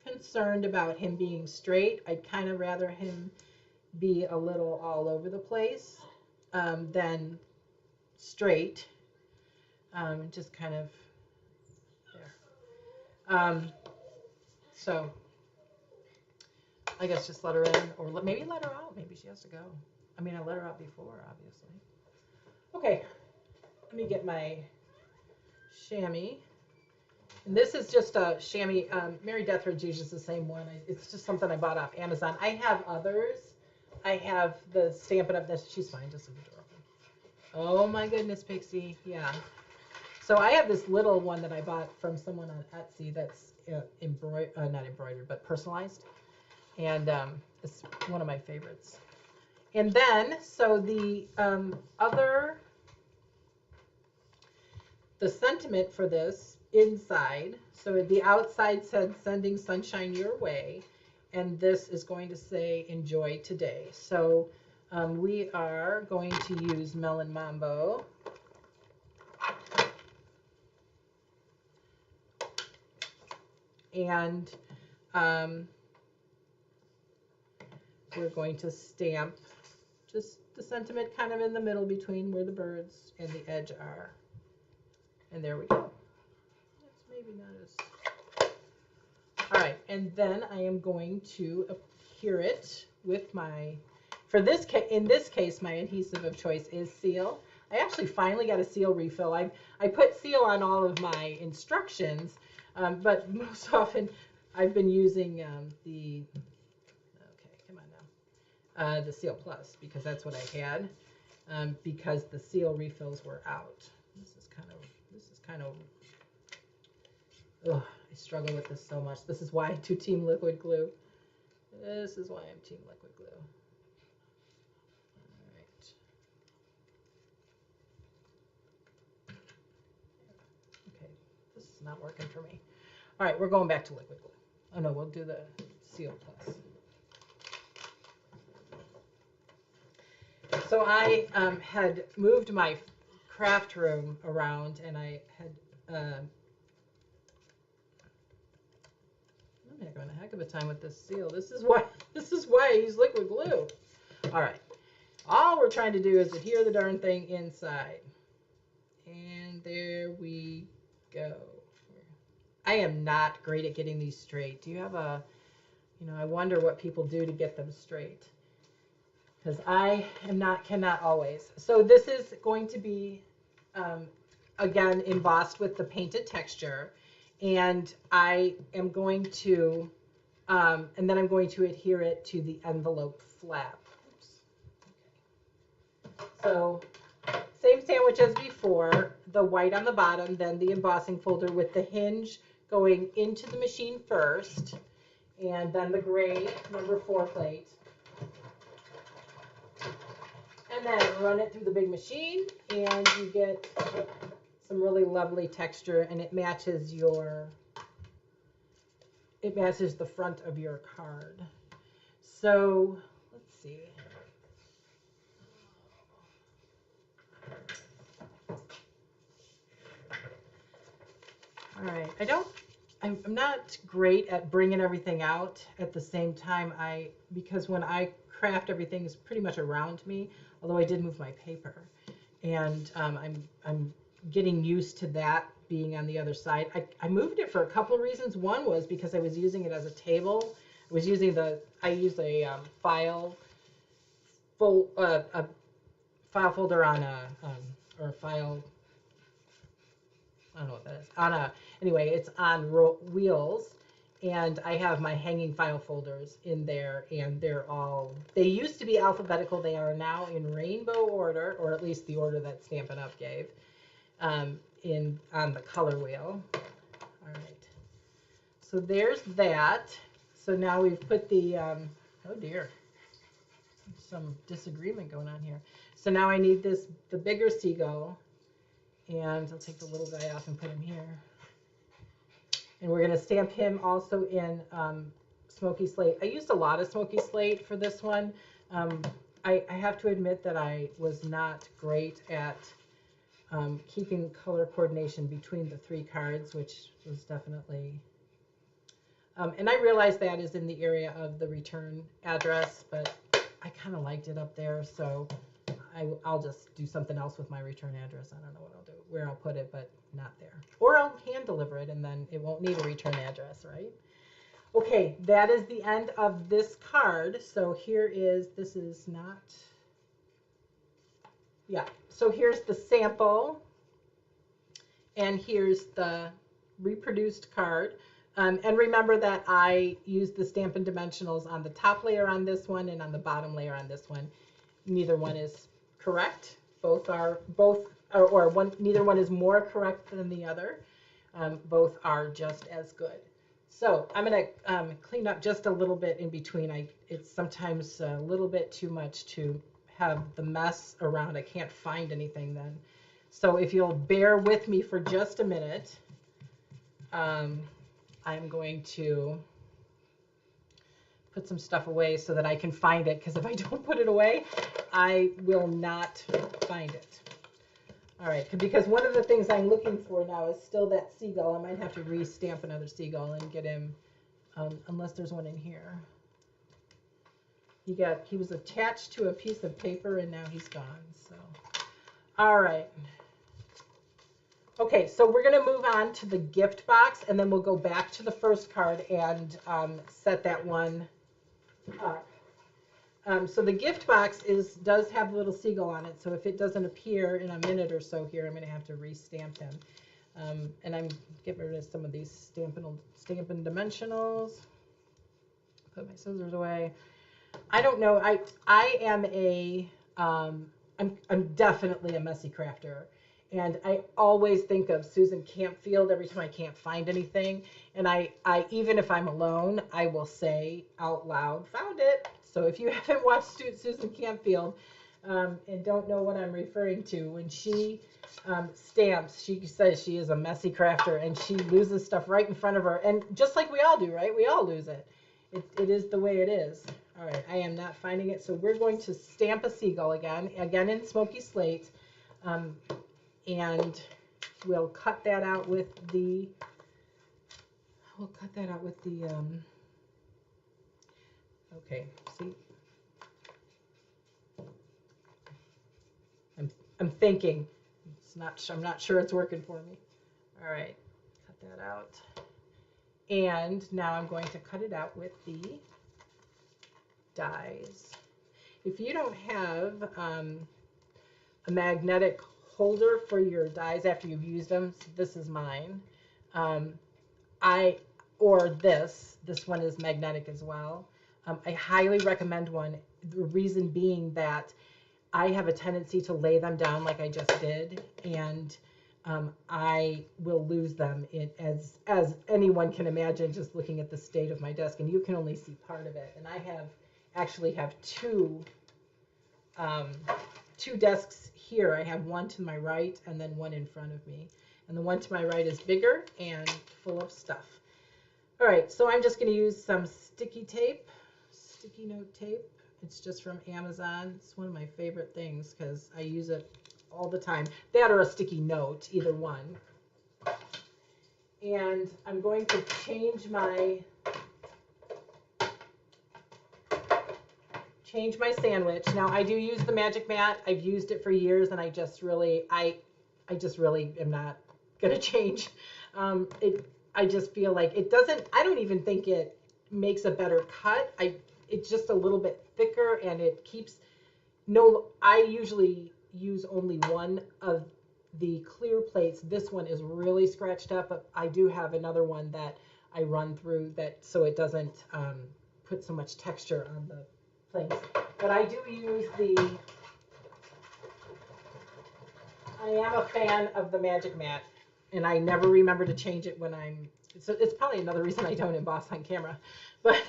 A: concerned about him being straight. I'd kind of rather him be a little all over the place than straight. Just kind of there. So I guess just let her in, or maybe let her out. Maybe she has to go. I mean, I let her out before, obviously. Okay, let me get my chamois. And this is just a chamois. Mary Dethridge uses the same one. It's just something I bought off Amazon. I have others. I have the Stampin' Up! This. She's fine, just leave the door open. Oh my goodness, Pixie. Yeah. So I have this little one that I bought from someone on Etsy that's not embroidered, but personalized. And it's one of my favorites. And then, so the the sentiment for this inside, so the outside said sending sunshine your way. And this is going to say enjoy today. So we are going to use Melon Mambo. And we're going to stamp just the sentiment kind of in the middle between where the birds and the edge are. And there we go. That's maybe not as... All right, and then I am going to adhere it with my, in this case, my adhesive of choice is seal. I actually finally got a seal refill. I put seal on all of my instructions, but most often I've been using the Seal Plus because that's what I had, because the seal refills were out. This is kind of, ugh. I struggle with this so much. This is why I do Team Liquid Glue. This is why I'm Team Liquid Glue. All right. Okay, this is not working for me. All right, we're going back to Liquid Glue. Oh no, we'll do the Seal Plus. So I had moved my craft room around, and I had I'm having a heck of a time with this seal. This is why I use liquid glue. All right. All we're trying to do is adhere the darn thing inside. And there we go. I am not great at getting these straight. Do you have a, I wonder what people do to get them straight. Because I cannot always. So this is going to be, again, embossed with the painted texture. And I am going to, and then I'm going to adhere it to the envelope flap. Oops. Okay. So same sandwich as before, the white on the bottom, then the embossing folder with the hinge going into the machine first, and then the gray number 4 plate. And then run it through the big machine, and you get some really lovely texture, and it matches the front of your card. So let's see. All right, I'm not great at bringing everything out at the same time. Because when I craft, everything is pretty much around me, although I did move my paper. And I'm getting used to that being on the other side. I moved it for a couple of reasons. One was because I was using it as a table. I used a file folder on or a file. I don't know what that is. Anyway, it's on wheels, and I have my hanging file folders in there, and they used to be alphabetical. They are now in rainbow order, or at least the order that Stampin' Up! Gave, on the color wheel. All right. So there's that. So now we've put the, oh dear, some disagreement going on here. So now I need the bigger seagull. And I'll take the little guy off and put him here. And we're going to stamp him also in Smoky Slate. I used a lot of Smoky Slate for this one. I have to admit that I was not great at keeping color coordination between the 3 cards, which was definitely... and I realize that is in the area of the return address, but I kind of liked it up there, so... I'll just do something else with my return address. I don't know what I'll do, where I'll put it, but not there. Or I'll hand deliver it, and then it won't need a return address, right? Okay, that is the end of this card. So this is not, yeah. So here's the sample, and here's the reproduced card. And remember that I used the Stampin' Dimensionals on the top layer on this one and on the bottom layer on this one. Neither one is correct. Neither one is more correct than the other. Both are just as good. So I'm going to clean up just a little bit in between. It's sometimes a little bit too much to have the mess around. I can't find anything then. So if you'll bear with me for just a minute, I'm going to put some stuff away so that I can find it, because if I don't put it away, I will not find it. All right, because one of the things I'm looking for now is still that seagull. I might have to re-stamp another seagull and get him, unless there's one in here. He was attached to a piece of paper, and now he's gone. So, all right. Okay, so we're going to move on to the gift box, and then we'll go back to the first card and set that one up. So the gift box does have a little seagull on it, so if it doesn't appear in a minute or so here, I'm going to have to re-stamp him. And I'm getting rid of some of these Stampin' Dimensionals. Put my scissors away. I don't know. I am I'm definitely a messy crafter. And I always think of Susan Campfield every time I can't find anything. And I even if I'm alone, I will say out loud, found it. So if you haven't watched Susan Campfield and don't know what I'm referring to, when she stamps, she says she is a messy crafter and she loses stuff right in front of her. And just like we all do, right? We all lose it. It is the way it is. All right, I am not finding it. So we're going to stamp a seagull again in Smoky Slate. And we'll cut that out with the, okay, see, I'm thinking, I'm not sure it's working for me. All right, cut that out. And now I'm going to cut it out with the dies. If you don't have a magnetic holder for your dies after you've used them, so this is mine. This one is magnetic as well. I highly recommend one. The reason being that I have a tendency to lay them down like I just did, and I will lose them as anyone can imagine just looking at the state of my desk, and you can only see part of it. And I actually have um, two desks here. I have one to my right and then one in front of me. And the one to my right is bigger and full of stuff. All right, so I'm just going to use some sticky note tape. It's just from Amazon. It's one of my favorite things because I use it all the time. That or a sticky note, either one. And I'm going to change my sandwich. Now I do use the Magic Mat. I've used it for years, and I just really am not gonna change. I just feel like it doesn't. I don't even think it makes a better cut. It's just a little bit thicker, and it keeps. No, I usually use only one of the clear plates. This one is really scratched up, but I do have another one that I run through that so it doesn't put so much texture on the plates. But I do use I am a fan of the Magic Mat, and I never remember to change it when so it's probably another reason I don't emboss on camera, but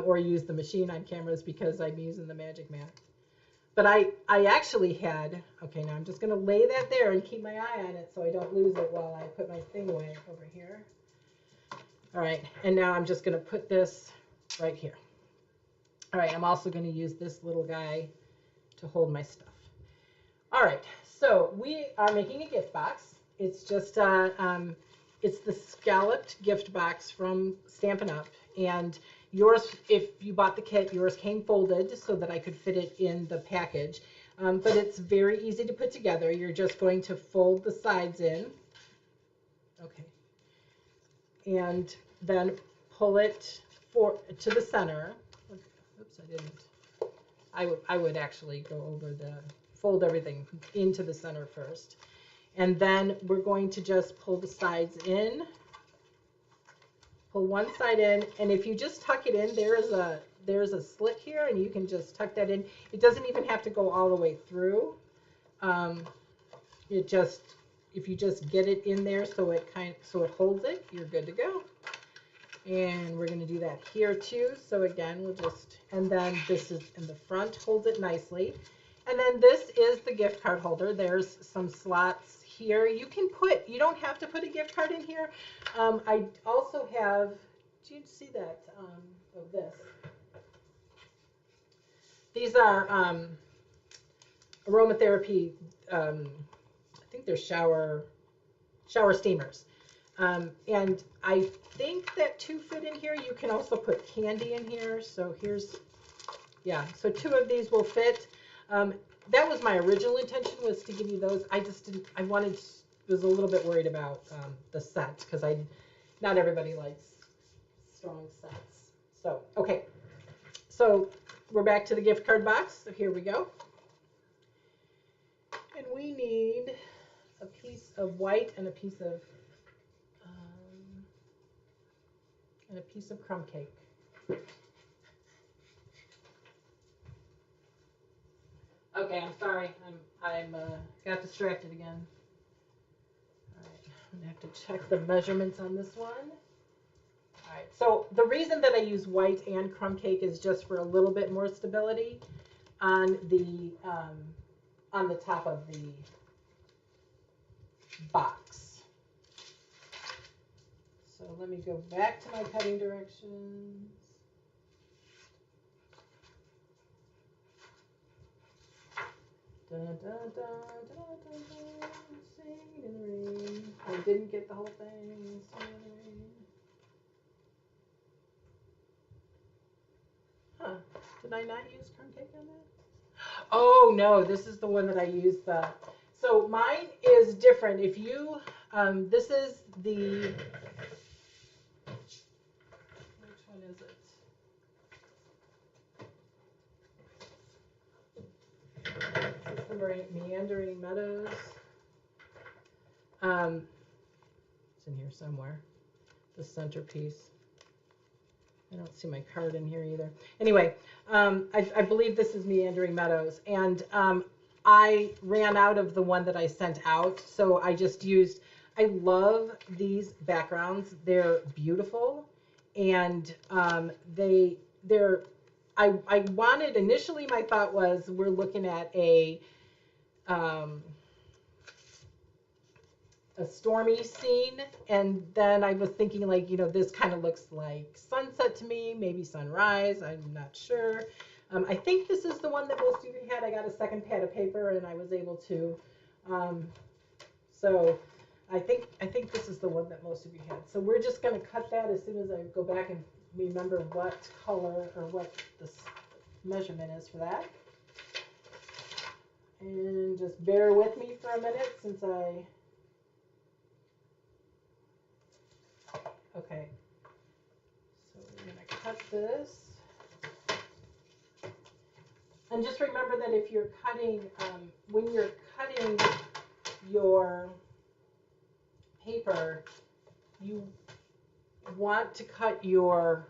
A: or use the machine on cameras because I'm using the Magic Mat. But I actually had, okay, now I'm just going to lay that there and keep my eye on it so I don't lose it while I put my thing away over here. All right, and now I'm just going to put this right here. All right, I'm also going to use this little guy to hold my stuff. All right, so we are making a gift box. It's just, it's the scalloped gift box from Stampin' Up. And yours, if you bought the kit, yours came folded so that I could fit it in the package. But it's very easy to put together. You're just going to fold the sides in. Okay. And then pull it to the center. Oops, I didn't. I would actually go over fold everything into the center first. And then we're going to just pull the sides in. Pull one side in, and if you just tuck it in, there's a slit here, and you can just tuck that in. It doesn't even have to go all the way through. If you just get it in there so it holds it, you're good to go. And we're going to do that here too. So again, and then this is in the front, holds it nicely. And then this is the gift card holder. There's some slots here. You don't have to put a gift card in here. I also have, do you see that, of this? These are aromatherapy, I think they're shower steamers. And I think that 2 fit in here. You can also put candy in here. So so 2 of these will fit. That was my original intention, was to give you those. I just didn't, was a little bit worried about the sets because not everybody likes strong sets. So, okay. So we're back to the gift card box. So here we go. And we need a piece of white and a piece of crumb cake. Okay, I'm sorry. I'm got distracted again. All right, I'm gonna have to check the measurements on this one. All right, so the reason that I use white and crumb cake is just for a little bit more stability on the top of the box. So let me go back to my cutting directions. Dun, dun, dun, dun, dun, dun, singing in the rain. I didn't get the whole thing. Singing in the rain. Huh. Did I not use crumb cake on that? Oh, no. This is the one that I used. So mine is different. If you, this is the, which one is it? Meandering Meadows. It's in here somewhere. The centerpiece. I don't see my card in here either. Anyway, I believe this is Meandering Meadows, and I ran out of the one that I sent out, so I just used. I love these backgrounds. They're beautiful, and they're. I wanted initially. My thought was we're looking at um, a stormy scene, and then I was thinking, like, this kind of looks like sunset to me, maybe sunrise, I'm not sure. I think this is the one that most of you had. I got a second pad of paper and I was able to, so I think this is the one that most of you had. So we're just going to cut that as soon as I go back and remember what color or what the measurement is for that. And just bear with me for a minute since okay, so we're going to cut this. And just remember that if you're cutting, when you're cutting your paper, you want to cut your,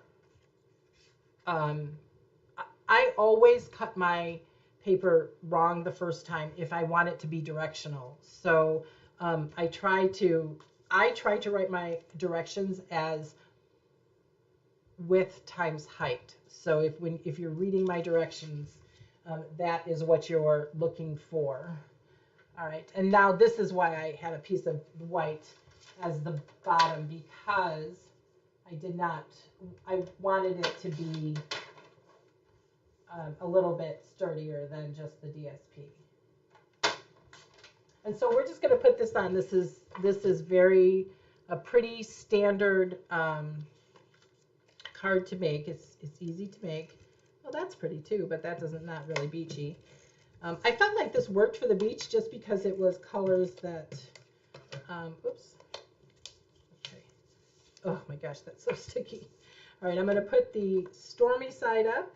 A: I always cut my paper wrong the first time if I want it to be directional. So I try to write my directions as width times height. So if you're reading my directions, that is what you're looking for. All right, and now this is why I had a piece of white as the bottom, because I wanted it to be a little bit sturdier than just the DSP. And so we're just going to put this on. This is a pretty standard card to make. It's easy to make. Well, that's pretty too, but that doesn't not really beachy. I felt like this worked for the beach just because it was colors that. Oops. Okay. Oh my gosh, that's so sticky. All right, I'm going to put the stormy side up.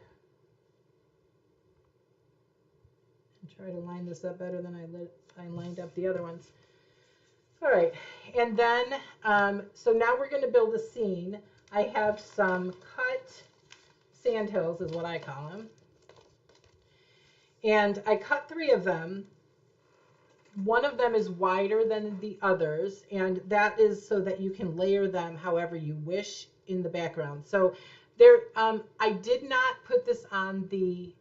A: Try to line this up better than I lined up the other ones. All right, and then, so now we're going to build a scene. I have some cut sandhills, is what I call them. And I cut 3 of them. One of them is wider than the others, and that is so that you can layer them however you wish in the background. So there, I did not put this on the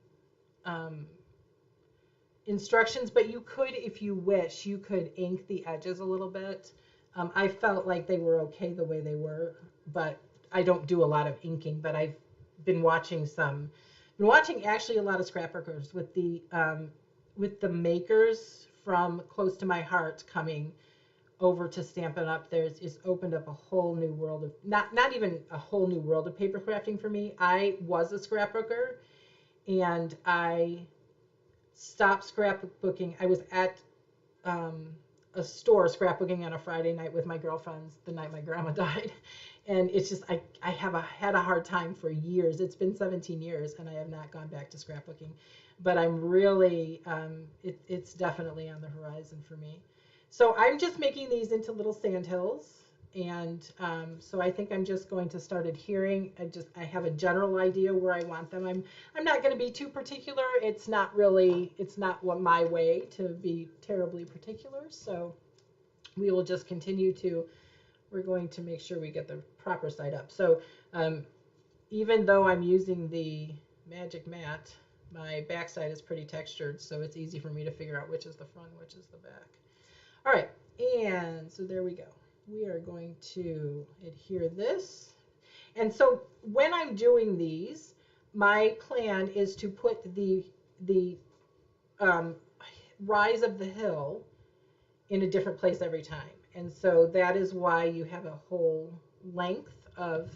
A: instructions, but you could, if you wish, you could ink the edges a little bit. I felt like they were okay the way they were, but I don't do a lot of inking. But I've been watching actually a lot of scrapbookers with the makers from Close to My Heart coming over to Stampin' Up. It's opened up a whole new world of, not even a whole new world of paper crafting for me. I was a scrapbooker and I stopped scrapbooking. I was at a store scrapbooking on a Friday night with my girlfriends the night my grandma died. And it's just, I had a hard time for years. It's been 17 years and I have not gone back to scrapbooking. But I'm really, it's definitely on the horizon for me. So I'm just making these into little sandhills. And so I think I'm just going to start adhering. I have a general idea where I want them. I'm not going to be too particular. It's not what my way to be terribly particular. So we will just continue to, we're going to make sure we get the proper side up. So even though I'm using the Magic Mat, my back side is pretty textured, so it's easy for me to figure out which is the front, which is the back. All right, and so there we go. We are going to adhere this. And so when I'm doing these, my plan is to put the rise of the hill in a different place every time. And so that is why you have a whole length of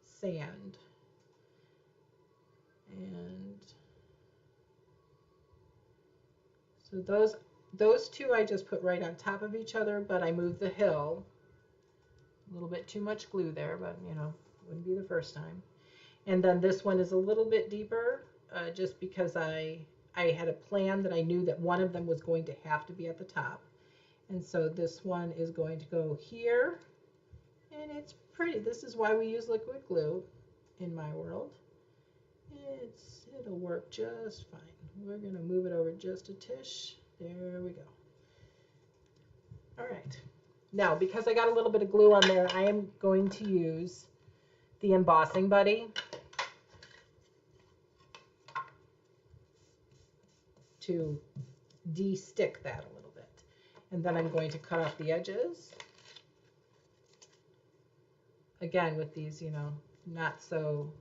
A: sand. And so those 2 I just put right on top of each other, but I moved the hill. A little bit too much glue there, but wouldn't be the first time. And then this one is a little bit deeper, just because I had a plan that I knew that one of them was going to have to be at the top. And so this one is going to go here, and it's pretty. This is why we use liquid glue. in my world. It'll work just fine. We're going to move it over just a tish. There we go. All right. Now, because I got a little bit of glue on there, I am going to use the embossing buddy to de-stick that a little bit. And then I'm going to cut off the edges. Again, with these, you know, not so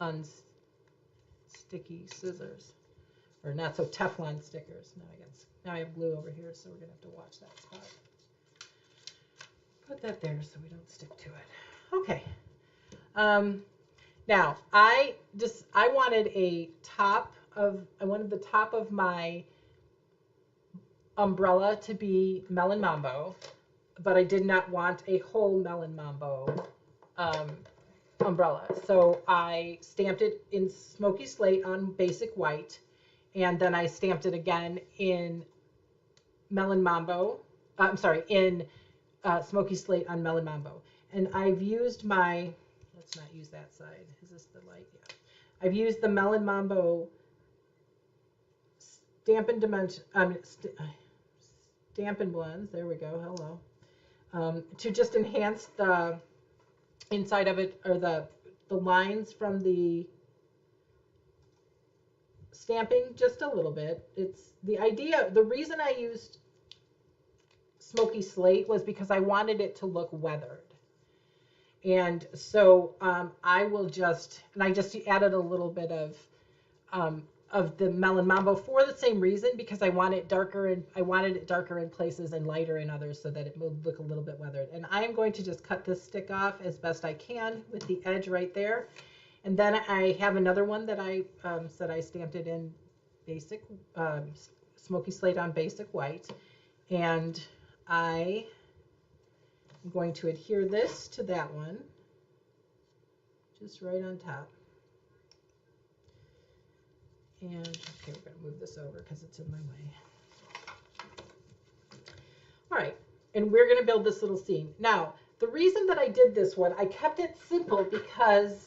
A: unsticky scissors, or not so Teflon stickers. Now I have glue over here, so we're gonna have to watch that spot. Put that there so we don't stick to it. Okay. Now I wanted the top of my umbrella to be Melon Mambo, but I did not want a whole Melon Mambo umbrella. So I stamped it in Smoky Slate on basic white, and then I stamped it again in Melon Mambo. In Smoky Slate on Melon Mambo. And I've used my, let's not use that side. Is this the light? Yeah. I've used the Melon Mambo Stampin' Dimension, Stampin' Blends. There we go. Hello. To just enhance the inside of it, or the lines from the stamping just a little bit. It's the idea. The reason I used Smoky Slate was because I wanted it to look weathered. And so I just added a little bit of the Melon Mambo for the same reason, because I wanted it darker in places and lighter in others, so that it would look a little bit weathered. And I am going to just cut this stick off as best I can with the edge right there. And then I have another one that I said I stamped it in basic Smoky Slate on basic white, and I'm going to adhere this to that one, just right on top. And okay, we're going to move this over because it's in my way. All right, and we're going to build this little scene. Now, the reason that I did this one, I kept it simple because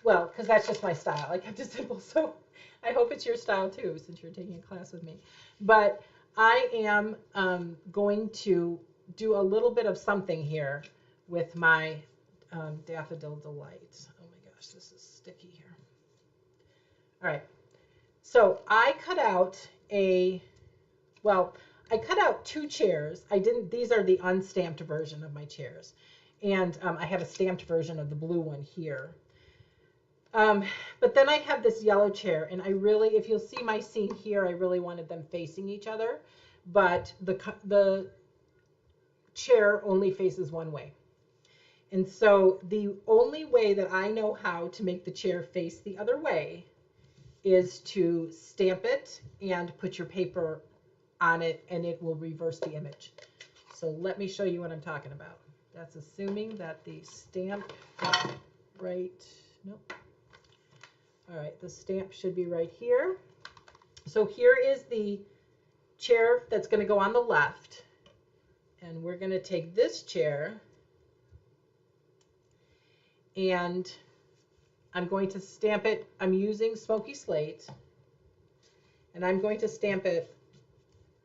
A: because that's just my style. I kept it simple, so I hope it's your style too, since you're taking a class with me. But I am going to do a little bit of something here with my Daffodil Delight. Oh my gosh, this is sticky here. All right, so I cut out two chairs. These are the unstamped version of my chairs. And I have a stamped version of the blue one here. But then I have this yellow chair, and if you'll see my scene here, I really wanted them facing each other, but the chair only faces one way. And so the only way that I know how to make the chair face the other way is to stamp it and put your paper on it, and it will reverse the image. So let me show you what I'm talking about. That's assuming that the stamp is right. Nope. All right, the stamp should be right here. So here is the chair that's going to go on the left. And we're going to take this chair, and I'm going to stamp it. I'm using Smoky Slate, and I'm going to stamp it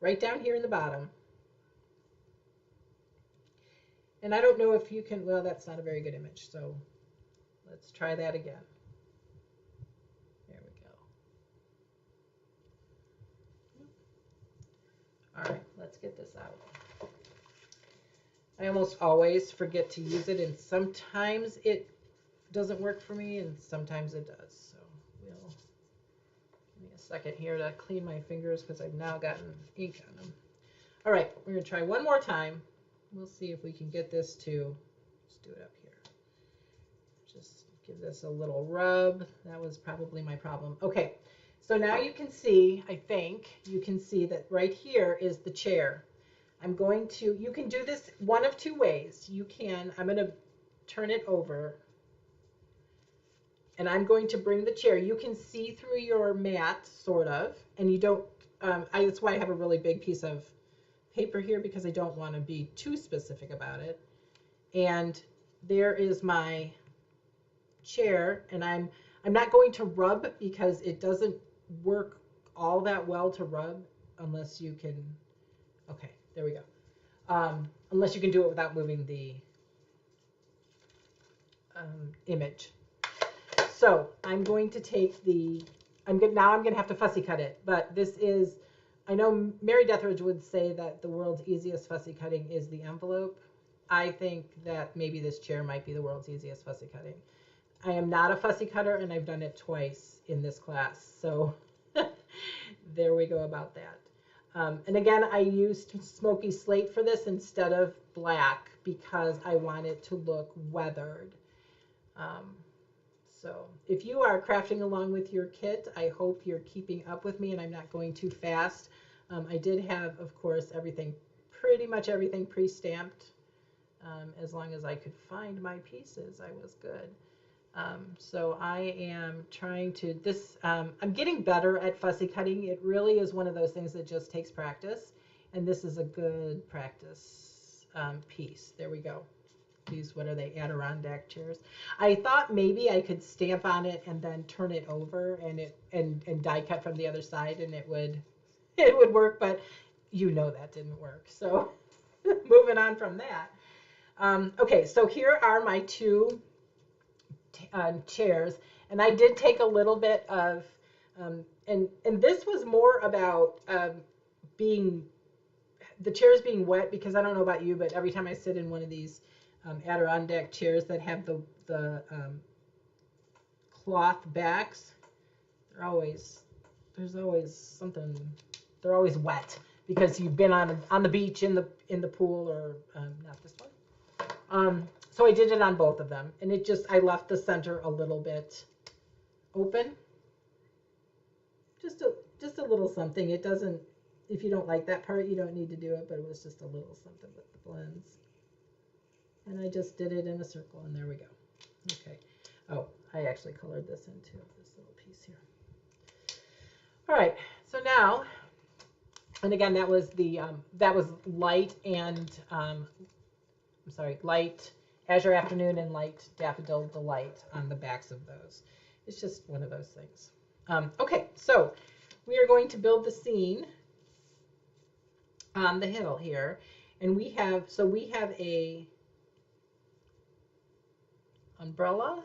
A: right down here in the bottom. And I don't know if you can, well, that's not a very good image, so let's try that again. There we go. All right, let's get this out. I almost always forget to use it, and sometimes it doesn't work for me, and sometimes it does. So give me a second here to clean my fingers, because I've now gotten ink on them. All right, we're going to try one more time. We'll see if we can get this to, let's do it up here. Just give this a little rub. That was probably my problem. Okay, so now you can see, I think, you can see that right here is the chair. You can do this one of two ways. I'm going to turn it over, and I'm going to bring the chair. You can see through your mat, sort of, and you don't, that's why I have a really big piece of paper here, because I don't want to be too specific about it. And there is my chair, and I'm not going to rub because it doesn't work all that well to rub unless you can. Okay, there we go. Unless you can do it without moving the image. So I'm going to take the. Now I'm going to have to fussy cut it, but this is. I know Mary Deathridge would say that the world's easiest fussy cutting is the envelope. I think that maybe this chair might be the world's easiest fussy cutting. I am not a fussy cutter, and I've done it twice in this class. So there we go about that. And again, I used smoky slate for this instead of black because I want it to look weathered. So if you are crafting along with your kit, I hope you're keeping up with me and I'm not going too fast. I did have, of course, pretty much everything pre-stamped. As long as I could find my pieces, I was good. So I am trying to, I'm getting better at fussy cutting. It really is one of those things that just takes practice. And this is a good practice piece. There we go. These, what are they, Adirondack chairs? I thought maybe I could stamp on it and then turn it over and die cut from the other side and it would work, but you know that didn't work. So moving on from that. Okay, so here are my two chairs, and I did take a little bit of, and this was more about the chairs being wet, because I don't know about you, but every time I sit in one of these Adirondack chairs that have the cloth backs, there's always something, they're always wet because you've been on the beach, in the pool, or not this one. So I did it on both of them, and I left the center a little bit open. Just a little something. It doesn't, if you don't like that part, you don't need to do it, but it was just a little something with the blends. And I just did it in a circle, and there we go. Okay. Oh, I actually colored this into this little piece here. All right. So now, and again, that was light and light Azure Afternoon and light Daffodil Delight on the backs of those. It's just one of those things. Okay, so we are going to build the scene on the hill here, and we have a umbrella.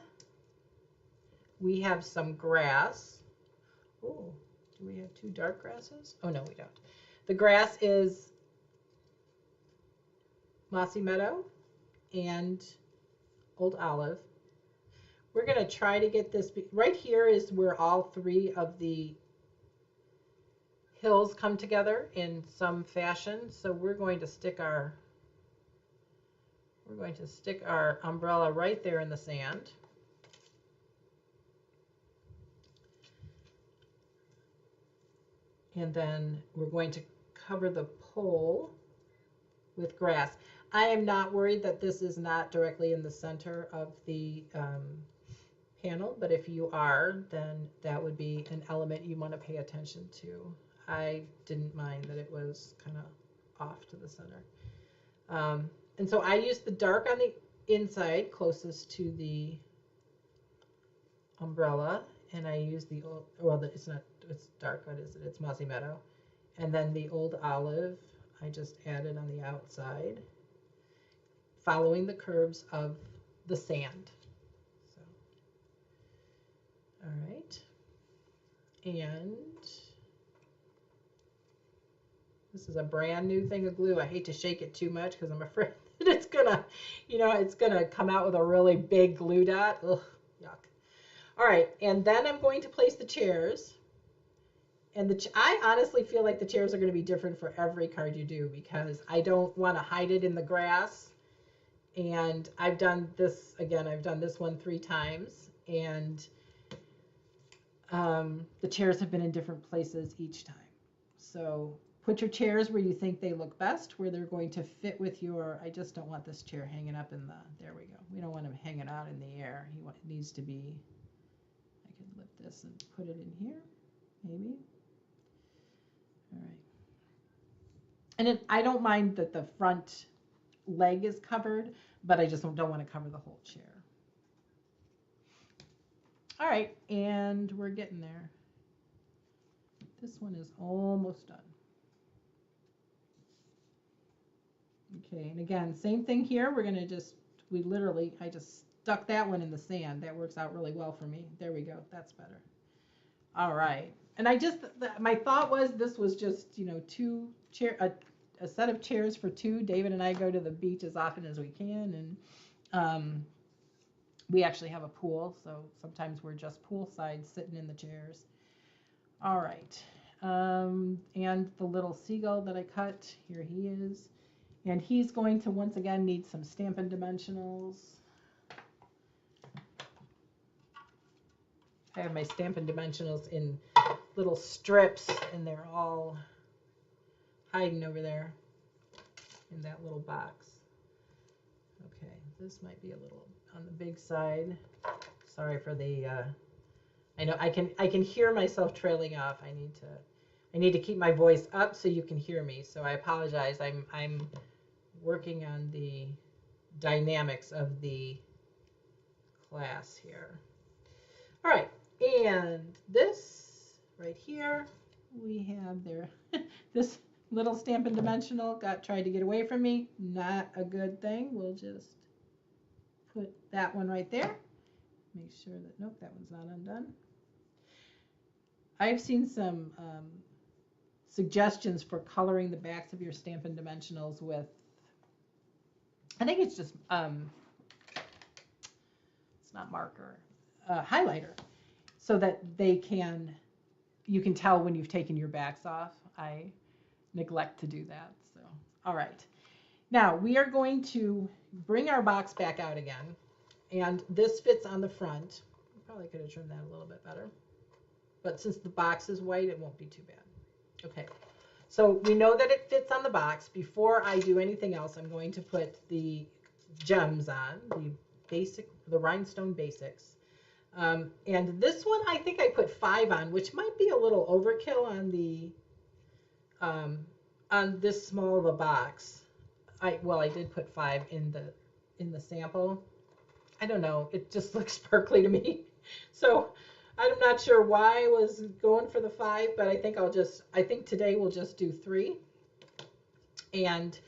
A: We have some grass. Oh, do we have two dark grasses? Oh no, we don't. The grass is Mossy Meadow and Old Olive. We're going to try to get this, right here is where all three of the hills come together in some fashion. So we're going to stick our umbrella right there in the sand. And then we're going to cover the pole with grass. I am not worried that this is not directly in the center of the panel, but if you are, then that would be an element you want to pay attention to. I didn't mind that it was kind of off to the center. And so I used the dark on the inside closest to the umbrella, and I used it's dark, what is it? It's Mossy Meadow. And then the Old Olive, I just added on the outside, following the curves of the sand. So, all right. And this is a brand new thing of glue. I hate to shake it too much because I'm afraid that it's gonna come out with a really big glue dot. Ugh, yuck. All right, and then I'm going to place the chairs. And I honestly feel like the chairs are going to be different for every card you do, because I don't want to hide it in the grass. And I've done this one 3 times, and the chairs have been in different places each time. So put your chairs where you think they look best, where they're going to fit with I just don't want this chair hanging up there we go. We don't want him hanging out in the air. It needs to be, I could lift this and put it in here, maybe. All right. And I don't mind that the front leg is covered, but I just don't want to cover the whole chair. All right, and we're getting there. This one is almost done. Okay, and again, same thing here. We're gonna just, I just stuck that one in the sand. That works out really well for me. There we go, that's better. All right, and my thought was this was just, a set of chairs for two. David and I go to the beach as often as we can, and we actually have a pool, so sometimes we're just poolside sitting in the chairs. All right, and the little seagull that I cut, here he is. And he's going to, once again, need some Stampin' Dimensionals. I have my Stampin' Dimensionals in little strips, and they're all hiding over there in that little box. Okay, this might be a little on the big side. Sorry for the, I know I can hear myself trailing off. I need to keep my voice up so you can hear me. So I apologize. I'm working on the dynamics of the class here. All right, and this right here, we have there, this little Stampin' Dimensional tried to get away from me. Not a good thing. We'll just put that one right there. Make sure that, nope, that one's not undone. I've seen some suggestions for coloring the backs of your Stampin' Dimensionals with, I think it's just, it's not marker, highlighter, so that you can tell when you've taken your backs off. I neglect to do that, so. All right. Now, we are going to bring our box back out again, and this fits on the front. Probably could have trimmed that a little bit better, but since the box is white, it won't be too bad. Okay. So we know that it fits on the box. Before I do anything else, I'm going to put the gems on, the rhinestone basics. And this one, I think I put 5 on, which might be a little overkill on this small of a box. I did put 5 in the sample. I don't know, it just looks sparkly to me. So I'm not sure why I was going for the 5, but I think today we'll just do 3. And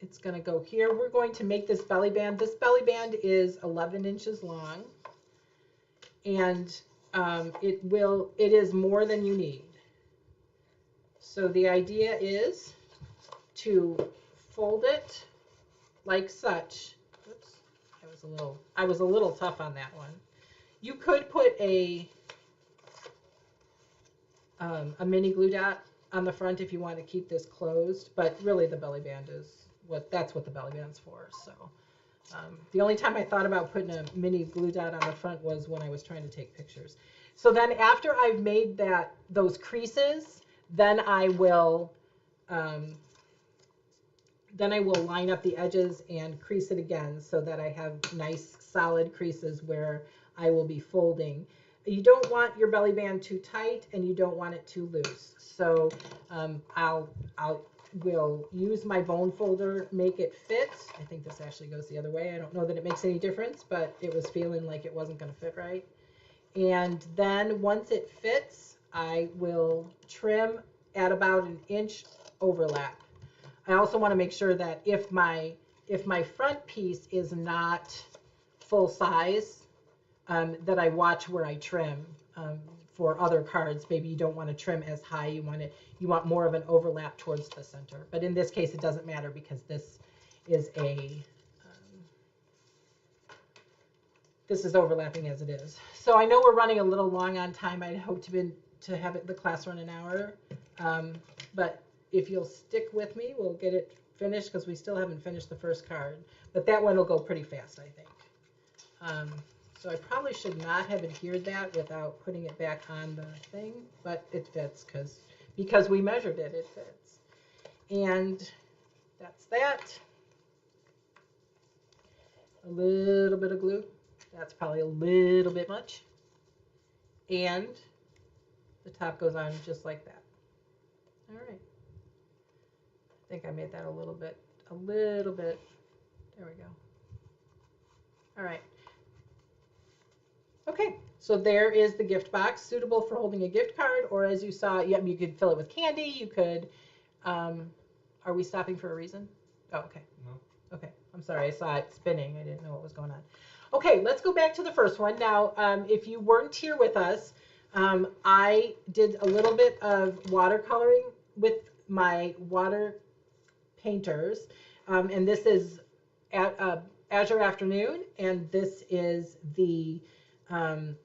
A: it's going to go here. We're going to make this belly band. This belly band is 11 inches long, and it is more than you need. So the idea is to fold it like such. Oops, I was a little tough on that one. You could put a mini glue dot on the front if you want to keep this closed, but really the belly band is that's what the belly band's for. So the only time I thought about putting a mini glue dot on the front was when I was trying to take pictures. So then after I've made those creases, then I will line up the edges and crease it again so that I have nice solid creases where I will be folding. You don't want your belly band too tight and you don't want it too loose. So will use my bone folder, make it fit. I think this actually goes the other way. I don't know that it makes any difference, but it was feeling like it wasn't going to fit right. And then once it fits, I will trim at about an inch overlap. I also want to make sure that if my front piece is not full size, that I watch where I trim. For other cards, maybe you don't want to trim as high. You want more of an overlap towards the center. But in this case, it doesn't matter because this is this is overlapping as it is. So I know we're running a little long on time. I'd hope to have the class run an hour. But if you'll stick with me, we'll get it finished because we still haven't finished the first card. But that one will go pretty fast, I think. So I probably should not have adhered that without putting it back on the thing, but it fits because we measured it, it fits. And that's that. A little bit of glue. That's probably a little bit much. And the top goes on just like that. All right. I think I made that a little bit There we go. All right. Okay, so there is the gift box, suitable for holding a gift card, or as you saw, yeah, you could fill it with candy. You could, are we stopping for a reason? Oh, okay.
B: No.
A: Okay, I'm sorry, I saw it spinning. I didn't know what was going on. Okay, let's go back to the first one. Now, if you weren't here with us, I did a little bit of watercoloring with my water painters, and this is Azure Afternoon, and this is the crumb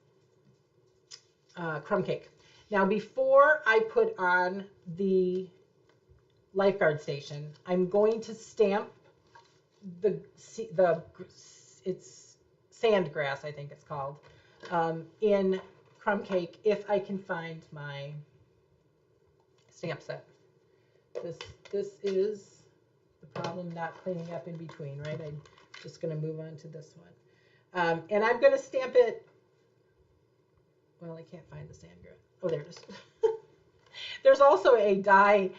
A: cake. Now, before I put on the lifeguard station, I'm going to stamp it's sandgrass, I think it's called, in crumb cake if I can find my stamp set. This is the problem, not cleaning up in between, right? I'm just going to move on to this one. And I'm going to stamp it. Well, I can't find the sandgrass. Oh, there it is. There's also a die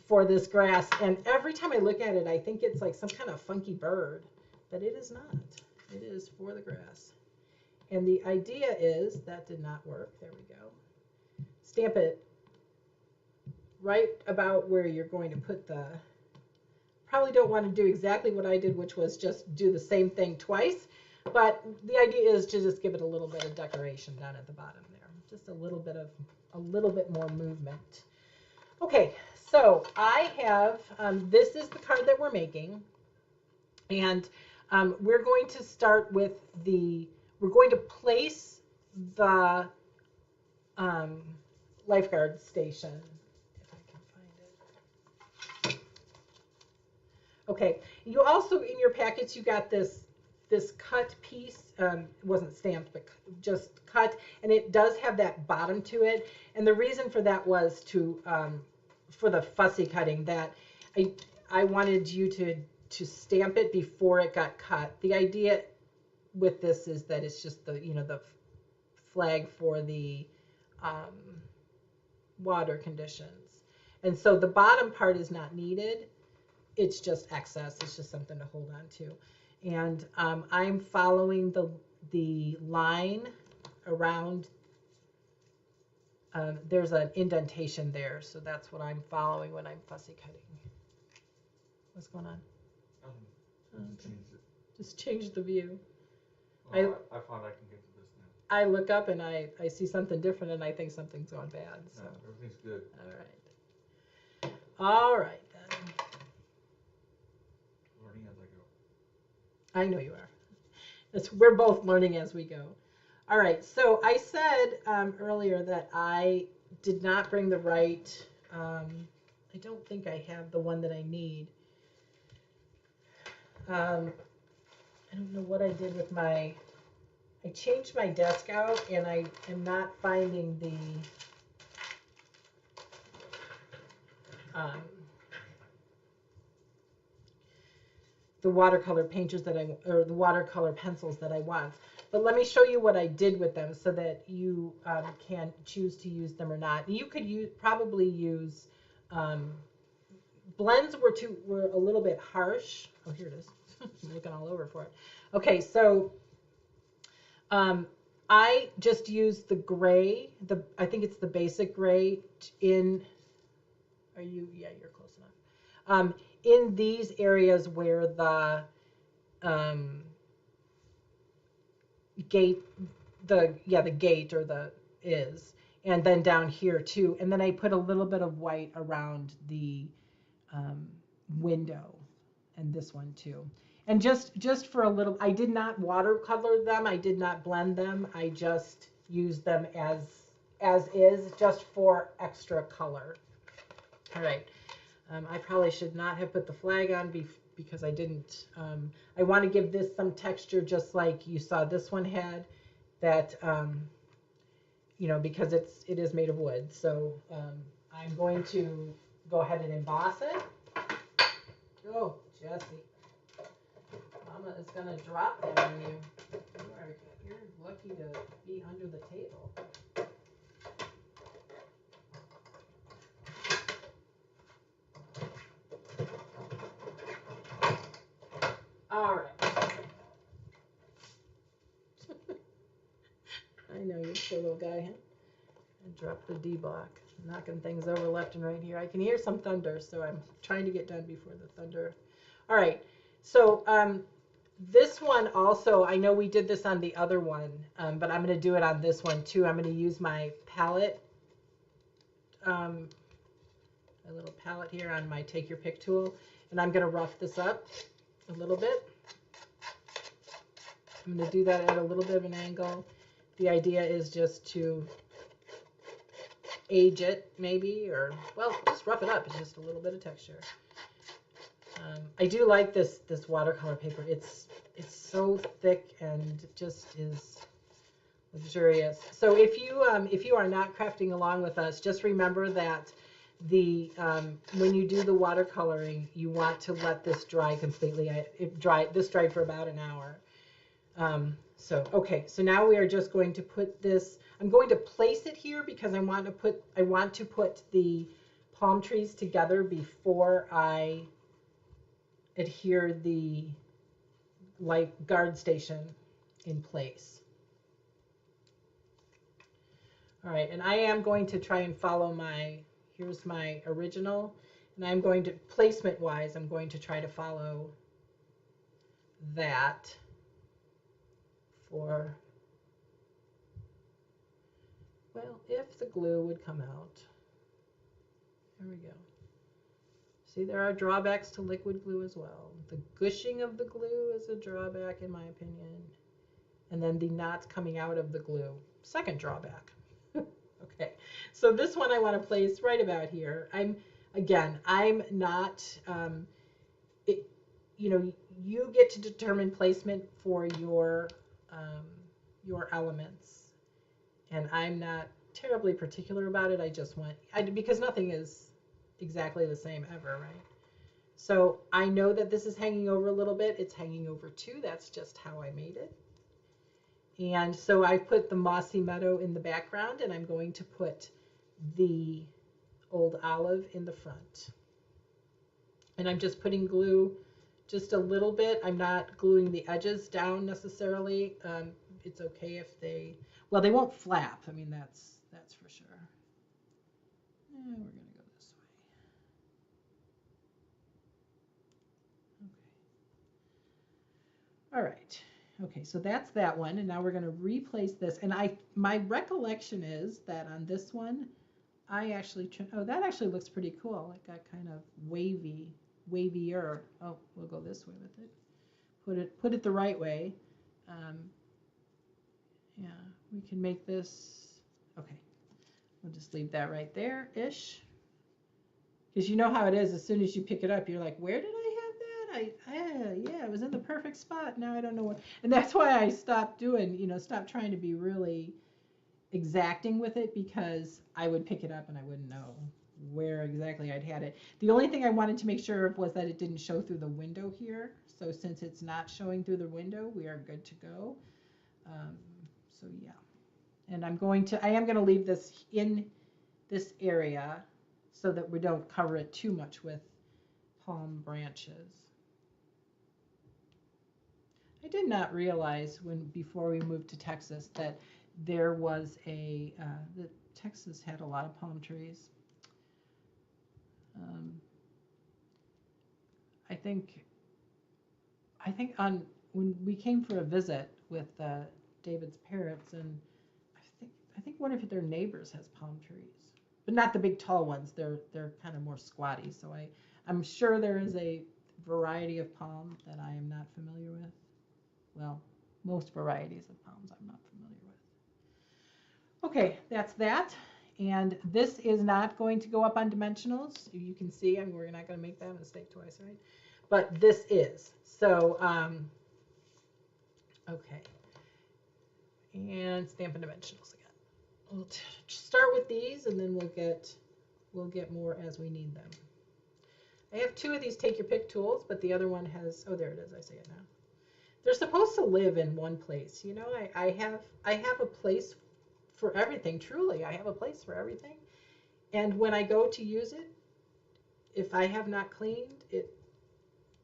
A: for this grass, and every time I look at it, I think it's like some kind of funky bird, but it is not. It is for the grass. And the idea is, that did not work. There we go. Stamp it right about where you're going to put the, probably don't want to do exactly what I did, which was just do the same thing twice, but the idea is to just give it a little bit of decoration down at the bottom there. Just a little bit more movement. Okay, so I have, this is the card that we're making, and we're going to start with we're going to place the lifeguard station, if I can find it. Okay, you also, in your packets, you got this cut piece. It wasn't stamped, but just cut, and it does have that bottom to it. And the reason for that was to, for the fussy cutting, that I wanted you to stamp it before it got cut. The idea with this is that it's just the flag for the water conditions, and so the bottom part is not needed. It's just excess. It's just something to hold on to. And I'm following the line around. There's an indentation there, so that's what I'm following when I'm fussy cutting. What's going on? Okay. Just change the view.
B: Well, I find I can get to this now.
A: I look up and I see something different, and I think something's gone bad. So
B: no, everything's good.
A: All right then.
B: Learning as I go.
A: I know you are. We're both learning as we go. All right, so I said earlier that I did not bring the right, I don't think I have the one that I need. I don't know what I did with I changed my desk out, and I am not finding the watercolor painters or the watercolor pencils that I want. But let me show you what I did with them so that you can choose to use them or not. You could probably use, blends were a little bit harsh. Oh, here it is. I'm looking all over for it. Okay, so I just used the gray, I think it's the basic gray yeah, you're close enough. In these areas where the gate or the is, and then down here too, and then I put a little bit of white around the window, and this one too. And just for a little, I did not watercolor them, I did not blend them, I just used them as is, just for extra color. All right, I probably should not have put the flag on because I didn't. I want to give this some texture, just like you saw this one had, that because it is made of wood. So I'm going to go ahead and emboss it. Oh, Jessie, Mama is gonna drop that on you. You're lucky to be under the table. All right. I know you're a little guy, huh? I dropped the D block, knocking things over left and right here. I can hear some thunder, so I'm trying to get done before the thunder. All right. So this one also, I know we did this on the other one, but I'm going to do it on this one too. I'm going to use my palette, my little palette here on my Take Your Pick tool, and I'm going to rough this up a little bit. I'm going to do that at a little bit of an angle. The idea is just to age it maybe, or, well, just rough it up. It's just a little bit of texture. I do like this watercolor paper. It's so thick and just is luxurious. So if you are not crafting along with us, just remember that when you do the watercoloring, you want to let this dry completely. This dried for about an hour. Okay, so now we are just going to put this. I'm going to place it here because I want to put the palm trees together before I adhere the guard station in place. All right, and I am going to try and follow here's my original, and I'm going to, placement wise, I'm going to try to follow that for, well, if the glue would come out. There we go. See, there are drawbacks to liquid glue as well. The gushing of the glue is a drawback in my opinion. And then the knots coming out of the glue, second drawback. Okay, so this one I want to place right about here. I'm not, you get to determine placement for your elements. And I'm not terribly particular about it. I just want, because nothing is exactly the same ever, right? So I know that this is hanging over a little bit. It's hanging over too. That's just how I made it. And so I put the mossy meadow in the background, and I'm going to put the old olive in the front. And I'm just putting glue just a little bit. I'm not gluing the edges down necessarily. It's okay if they won't flap. I mean, that's for sure. We're going to go this way. Okay. All right. Okay, so that's that one, and now we're going to replace this. And my recollection is that on this one, I actually that actually looks pretty cool. It got kind of wavier. Oh, we'll go this way with it. Put it the right way. Yeah, we can make this. Okay, we'll just leave that right there ish. Because you know how it is. As soon as you pick it up, you're like, where did I have that? Yeah, it was in the perfect spot. Now I don't know what. And that's why I stopped trying to be really exacting with it, because I would pick it up and I wouldn't know where exactly I'd had it. The only thing I wanted to make sure of was that it didn't show through the window here. So since it's not showing through the window, we are good to go. So yeah. And I am going to leave this in this area so that we don't cover it too much with palm branches. I did not realize before we moved to Texas that there was that Texas had a lot of palm trees. I think when we came for a visit with David's parents, and I think one of their neighbors has palm trees, but not the big tall ones. They're kind of more squatty. So I'm sure there is a variety of palm that I am not familiar with. Well, most varieties of palms I'm not familiar with. Okay, that's that. And this is not going to go up on dimensionals. You can see, we're not going to make that mistake twice, right? But this is. So, okay. And Stampin' dimensionals again. We'll start with these, and then we'll get more as we need them. I have two of these Take Your Pick tools, but the other one has, oh, there it is. I see it now. They're supposed to live in one place. You know, I have a place for everything. Truly, I have a place for everything. And when I go to use it, if I have not cleaned it,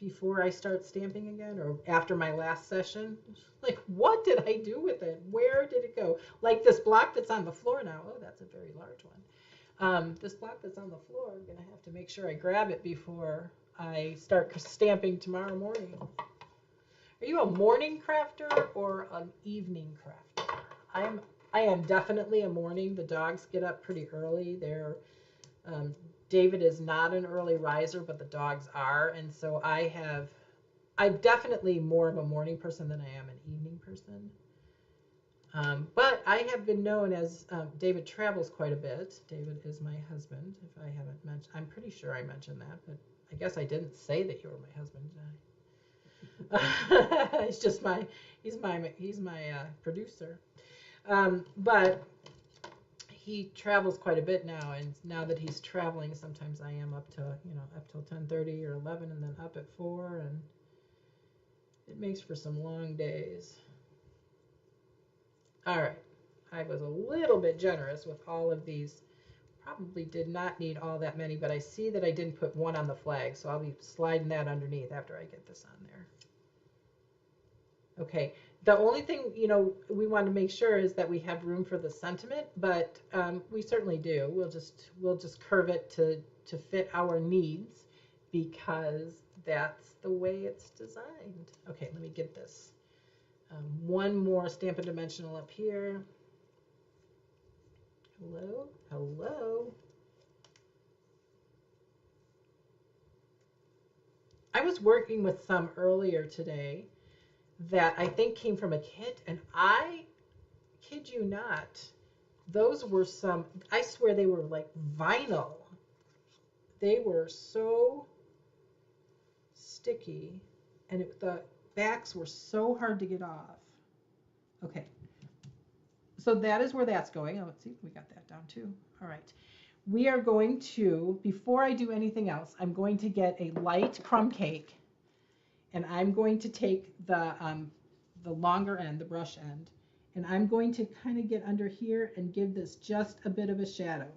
A: before I start stamping again or after my last session. Like, what did I do with it? Where did it go? Like this block that's on the floor now. Oh, that's a very large one. This block that's on the floor, I'm going to have to make sure I grab it before I start stamping tomorrow morning. Are you a morning crafter or an evening crafter? I am definitely a morning. The dogs get up pretty early. David is not an early riser, but the dogs are, and so I'm definitely more of a morning person than I am an evening person. But I have been known as David travels quite a bit. David is my husband. If I haven't mentioned, I'm pretty sure I mentioned that, but I guess I didn't say that you were my husband, did I? He's my producer. But he travels quite a bit now, and now that he's traveling, sometimes I am up till 10:30 or 11, and then up at 4, and it makes for some long days. All right, I was a little bit generous with all of these. Probably did not need all that many, but I see that I didn't put one on the flag, so I'll be sliding that underneath after I get this on there. Okay, the only thing, we want to make sure is that we have room for the sentiment, but we certainly do. We'll just curve it to fit our needs because that's the way it's designed. Okay, let me get this. One more Stampin' Dimensional up here. Hello, hello. I was working with some earlier today that I think came from a kit, and I kid you not, those were I swear they were like vinyl. They were so sticky, and the backs were so hard to get off. Okay, so that is where that's going. Let's see if we got that down too. All right, we are going to, before I do anything else, I'm going to get a light crumb cake, and I'm going to take the longer end, the brush end, and I'm going to kind of get under here and give this just a bit of a shadow.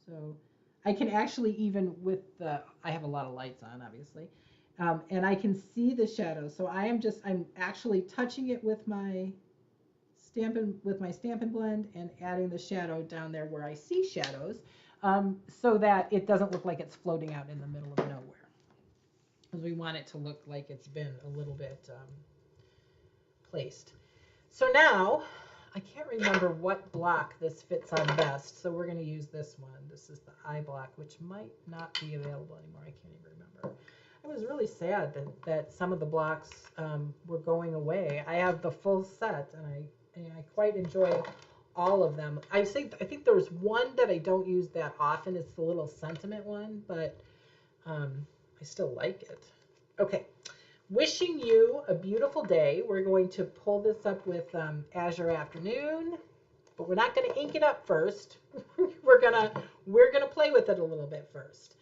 A: So I can actually, even with I have a lot of lights on, obviously, and I can see the shadow. So I'm actually touching it with my Stampin' Blend and adding the shadow down there where I see shadows, so that it doesn't look like it's floating out in the middle of nowhere. Because we want it to look like it's been a little bit placed. So now, I can't remember what block this fits on best, so we're going to use this one. This is the I block, which might not be available anymore. I can't even remember. I was really sad that some of the blocks were going away. I have the full set, and I quite enjoy all of them. I think there's one that I don't use that often. It's the little sentiment one, but I still like it. Okay. Wishing you a beautiful day. We're going to pull this up with Azure Afternoon, but we're not going to ink it up first. we're gonna play with it a little bit first.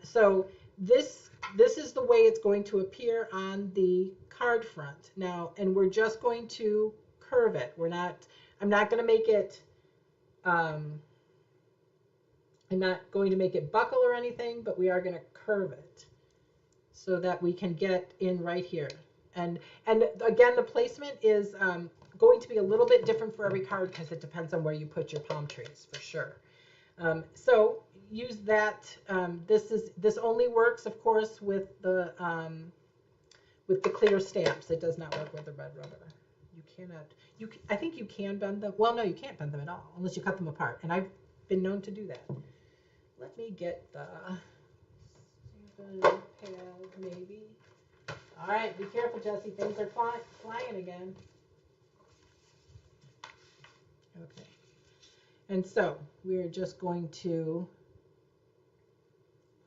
A: So this is the way it's going to appear on the card front now, and we're just going to curve it. I'm not going to make it. I'm not going to make it buckle or anything, but we are going to curve it, so that we can get in right here. And again, the placement is going to be a little bit different for every card because it depends on where you put your palm trees, for sure. So use that. This only works, of course, with the clear stamps. It does not work with the red rubber. You cannot. I think you can bend them. Well, no, you can't bend them at all unless you cut them apart. And I've been known to do that. Let me get the pad, maybe. All right, be careful, Jesse. Things are flying again. Okay. And so we're just going to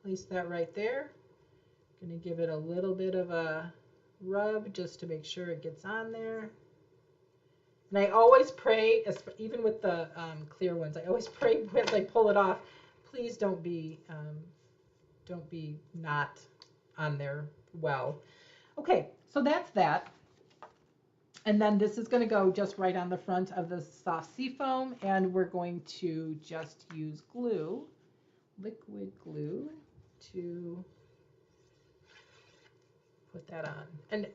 A: place that right there. Going to give it a little bit of a rub just to make sure it gets on there. And I always pray, even with the clear ones, I always pray as I pull it off, please don't be not on there well. Okay, so that's that. And then this is going to go just right on the front of the soft seafoam, and we're going to just use glue, liquid glue, to put that on. And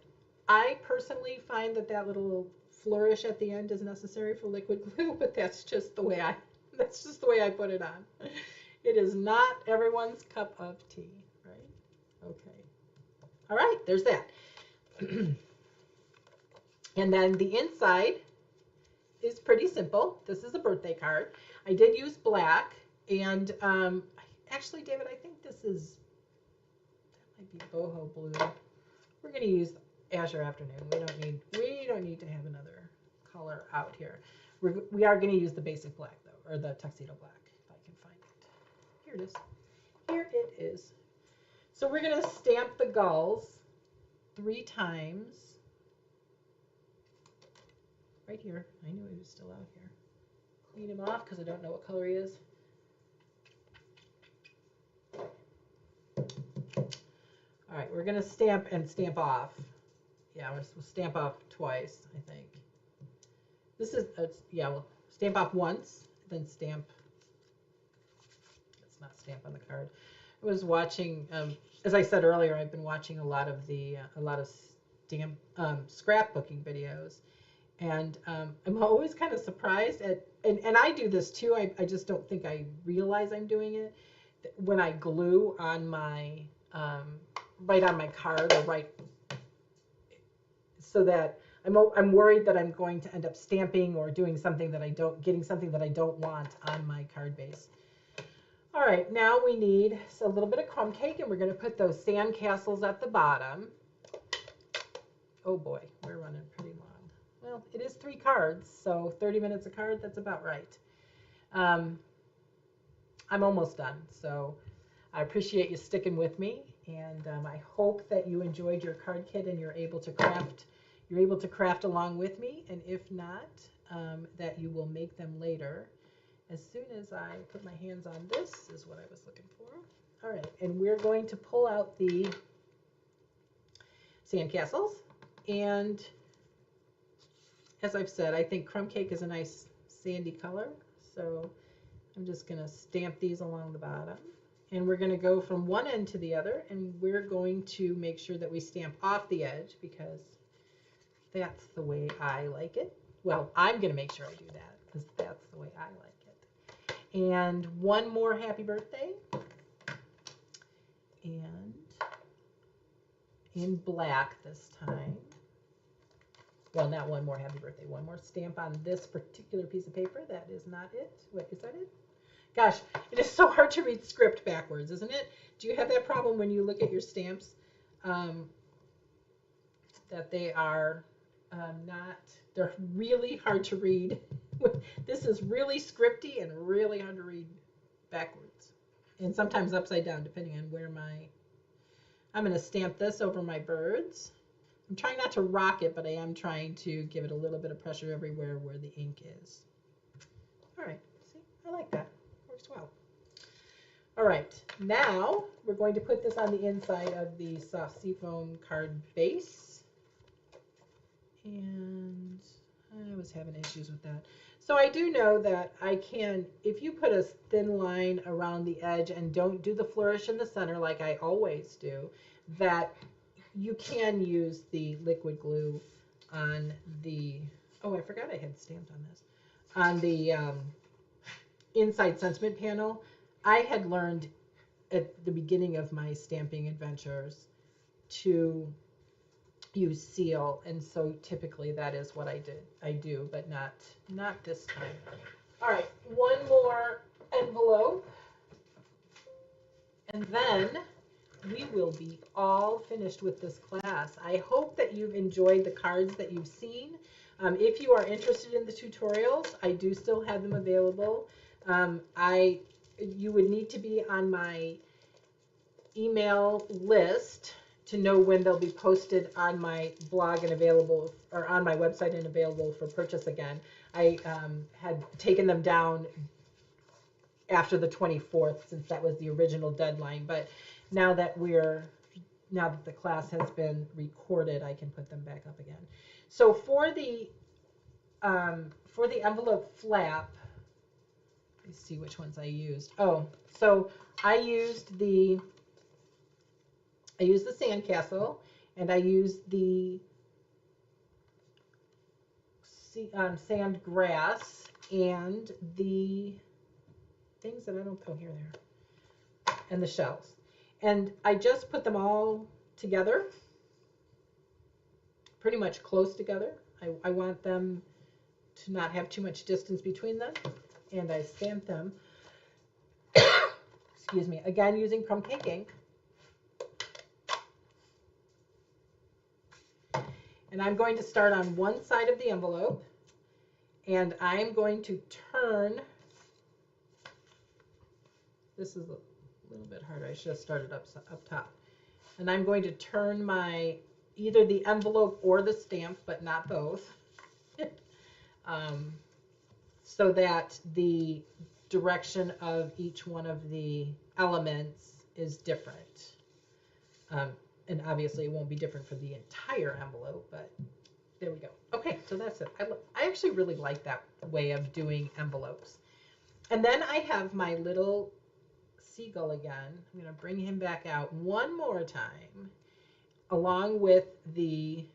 A: I personally find that that little flourish at the end is necessary for liquid glue, but that's just the way I put it on. It is not everyone's cup of tea, right? Okay. All right, there's that. And then the inside is pretty simple. This is a birthday card. I did use black, and actually, David, I think that might be boho blue. We're going to use Azure Afternoon. We don't need to have another color out here. We are going to use the basic black though, or the tuxedo black, if I can find it. Here it is. Here it is. So we're going to stamp the gulls 3 times. Right here. I knew he was still out here. Clean him off because I don't know what color he is. All right, we're going to stamp and stamp off. Yeah, we'll stamp off twice, I think. This is, we'll stamp off once, then stamp. Let's not stamp on the card. I was watching, as I said earlier, I've been watching a lot of scrapbooking videos. And I'm always kind of surprised at, and I do this too, I just don't think I realize I'm doing it, when I glue on my, right on my card, or right, so that I'm worried that I'm going to end up stamping or doing something that getting something that I don't want on my card base. All right, now we need a little bit of crumb cake, and we're going to put those sand castles at the bottom. Oh boy, we're running pretty long. Well, it is 3 cards, so 30 minutes a card, that's about right. I'm almost done, so I appreciate you sticking with me, and I hope that you enjoyed your card kit and you're able to craft along with me, and if not, that you will make them later. As soon as I put my hands on this is what I was looking for. All right, and we're going to pull out the sandcastles, and as I've said, I think crumb cake is a nice sandy color, so I'm just going to stamp these along the bottom. And we're going to go from one end to the other, and we're going to make sure that we stamp off the edge, because that's the way I like it. Well, I'm going to make sure I do that, because that's the way I like it. And one more happy birthday. And in black this time. Well, not one more happy birthday. One more stamp on this particular piece of paper. That is not it. Wait, is that it? Gosh, it is so hard to read script backwards, isn't it? Do you have that problem when you look at your stamps? That they are they're really hard to read. This is really scripty and really hard to read backwards. And sometimes upside down, depending on where I'm going to stamp this over my birds. I'm trying not to rock it, but I am trying to give it a little bit of pressure everywhere where the ink is. All right, see, I like that. Works well. All right, now we're going to put this on the inside of the soft seafoam card base. And I was having issues with that. So I do know that I can, if you put a thin line around the edge and don't do the flourish in the center like I always do, that you can use the liquid glue on the, oh, I forgot I had stamped on this, on the inside sentiment panel. I had learned at the beginning of my stamping adventures to use seal, and so typically that is what I do, but not this time. All right, one more envelope, and then we will be all finished with this class. I hope that you've enjoyed the cards that you've seen. If you are interested in the tutorials, I do still have them available. You would need to be on my email list to know when they'll be posted on my blog and available, or on my website and available for purchase again. I had taken them down after the 24th, since that was the original deadline, but now that the class has been recorded, I can put them back up again. So for the envelope flap, let's see which ones I used. Oh, so I used the sandcastle, and I used the sand grass and the things that I don't, oh, here they are, and the shells. And I just put them all together, pretty much close together. I want them to not have too much distance between them, and I stamped them, excuse me, again using Crumb Cake ink. And I'm going to start on one side of the envelope, and I'm going to turn, this is a little bit harder, I should have started up top. And I'm going to turn my, either the envelope or the stamp, but not both, so that the direction of each one of the elements is different. And obviously it won't be different for the entire envelope, but there we go. Okay, so that's it. I actually really like that way of doing envelopes. And then I have my little seagull again. I'm going to bring him back out one more time, along with the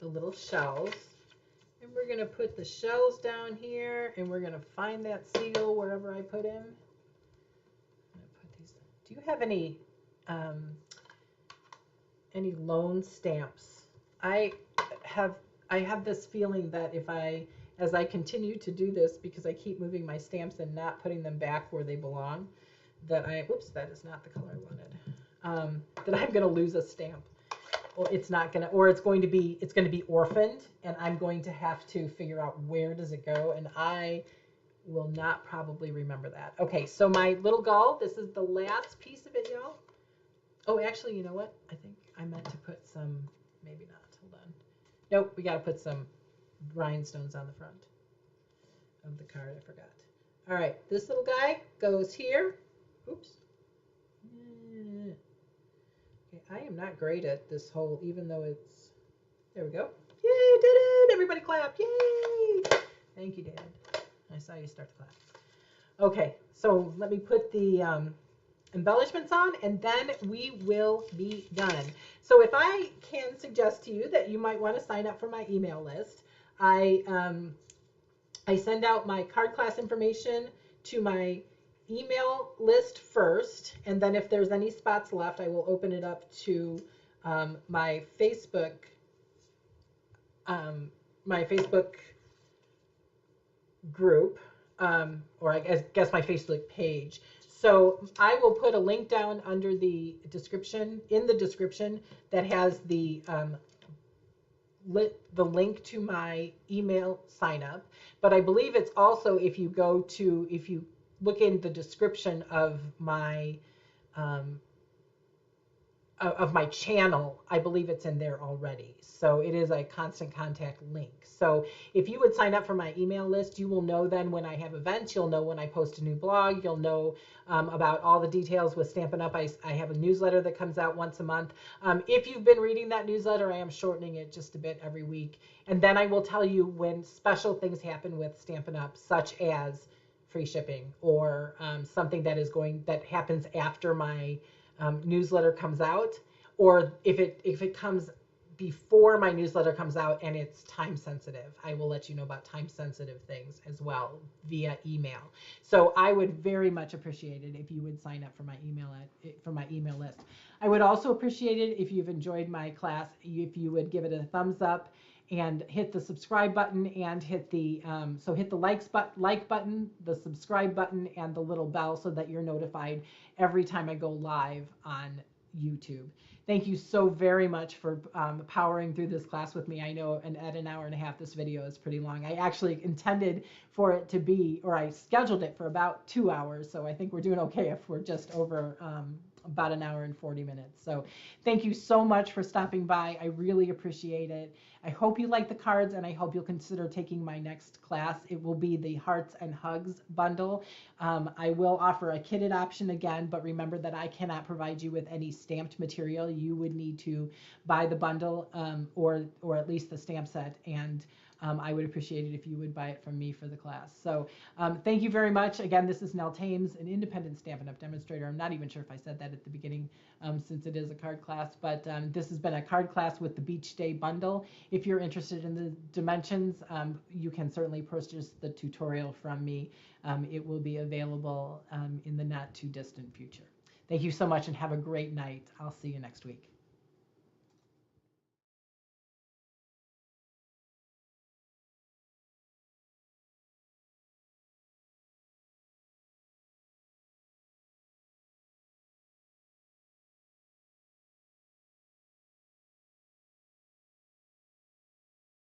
A: little shells. And we're going to put the shells down here, and we're going to find that seagull wherever I put him. Do you have any loan stamps? I have this feeling that as I continue to do this, because I keep moving my stamps and not putting them back where they belong, that oops, that is not the color I wanted. That I'm going to lose a stamp, or it's going to be orphaned, and I'm going to have to figure out where does it go, and I will not probably remember that. Okay, so my little gull, this is the last piece of it, y'all. Oh, actually, you know what? I think I meant to put some, maybe not. Hold on. Nope, we got to put some rhinestones on the front of the card. I forgot. All right, this little guy goes here. Oops. Okay, I am not great at this whole, even though it's, there we go. Yay, did it! Everybody clap. Yay! Thank you, David. I saw you start to clap. Okay, so let me put the embellishments on, and then we will be done. So if I can suggest to you that you might want to sign up for my email list, I send out my card class information to my email list first, and then if there's any spots left, I will open it up to my Facebook group, or I guess my Facebook page. So I will put a link down under the description, that has the link to my email sign up. But I believe it's also, if you look in the description of my channel, I believe it's in there already. So it is a constant contact link. So if you would sign up for my email list, you will know then when I have events, you'll know when I post a new blog, you'll know about all the details with Stampin' Up. I have a newsletter that comes out once a month. If you've been reading that newsletter, I am shortening it just a bit every week. And then I will tell you when special things happen with Stampin' Up, such as free shipping, or something that happens after my newsletter comes out, or if it comes before my newsletter comes out and it's time sensitive, I will let you know about time sensitive things as well via email. So I would very much appreciate it if you would sign up for my email list. I would also appreciate it if you've enjoyed my class, if you would give it a thumbs up and hit the subscribe button, and hit the hit the like button, the subscribe button, and the little bell, so that you're notified every time I go live on YouTube. Thank you so very much for powering through this class with me. I know at an hour and a half, this video is pretty long. I actually intended for it to be, or I scheduled it for about 2 hours. So I think we're doing okay if we're just over about an hour and 40 minutes. So thank you so much for stopping by. I really appreciate it. I hope you like the cards, and I hope you'll consider taking my next class. It will be the Hearts and Hugs bundle. I will offer a kitted option again, but remember that I cannot provide you with any stamped material. You would need to buy the bundle, or at least the stamp set, and I would appreciate it if you would buy it from me for the class. So thank you very much. Again, this is Nell Thames, an independent Stampin' Up! Demonstrator. I'm not even sure if I said that at the beginning since it is a card class, but this has been a card class with the Beach Day bundle. If you're interested in the dimensions, you can certainly purchase the tutorial from me. It will be available in the not too distant future. Thank you so much and have a great night. I'll see you next week.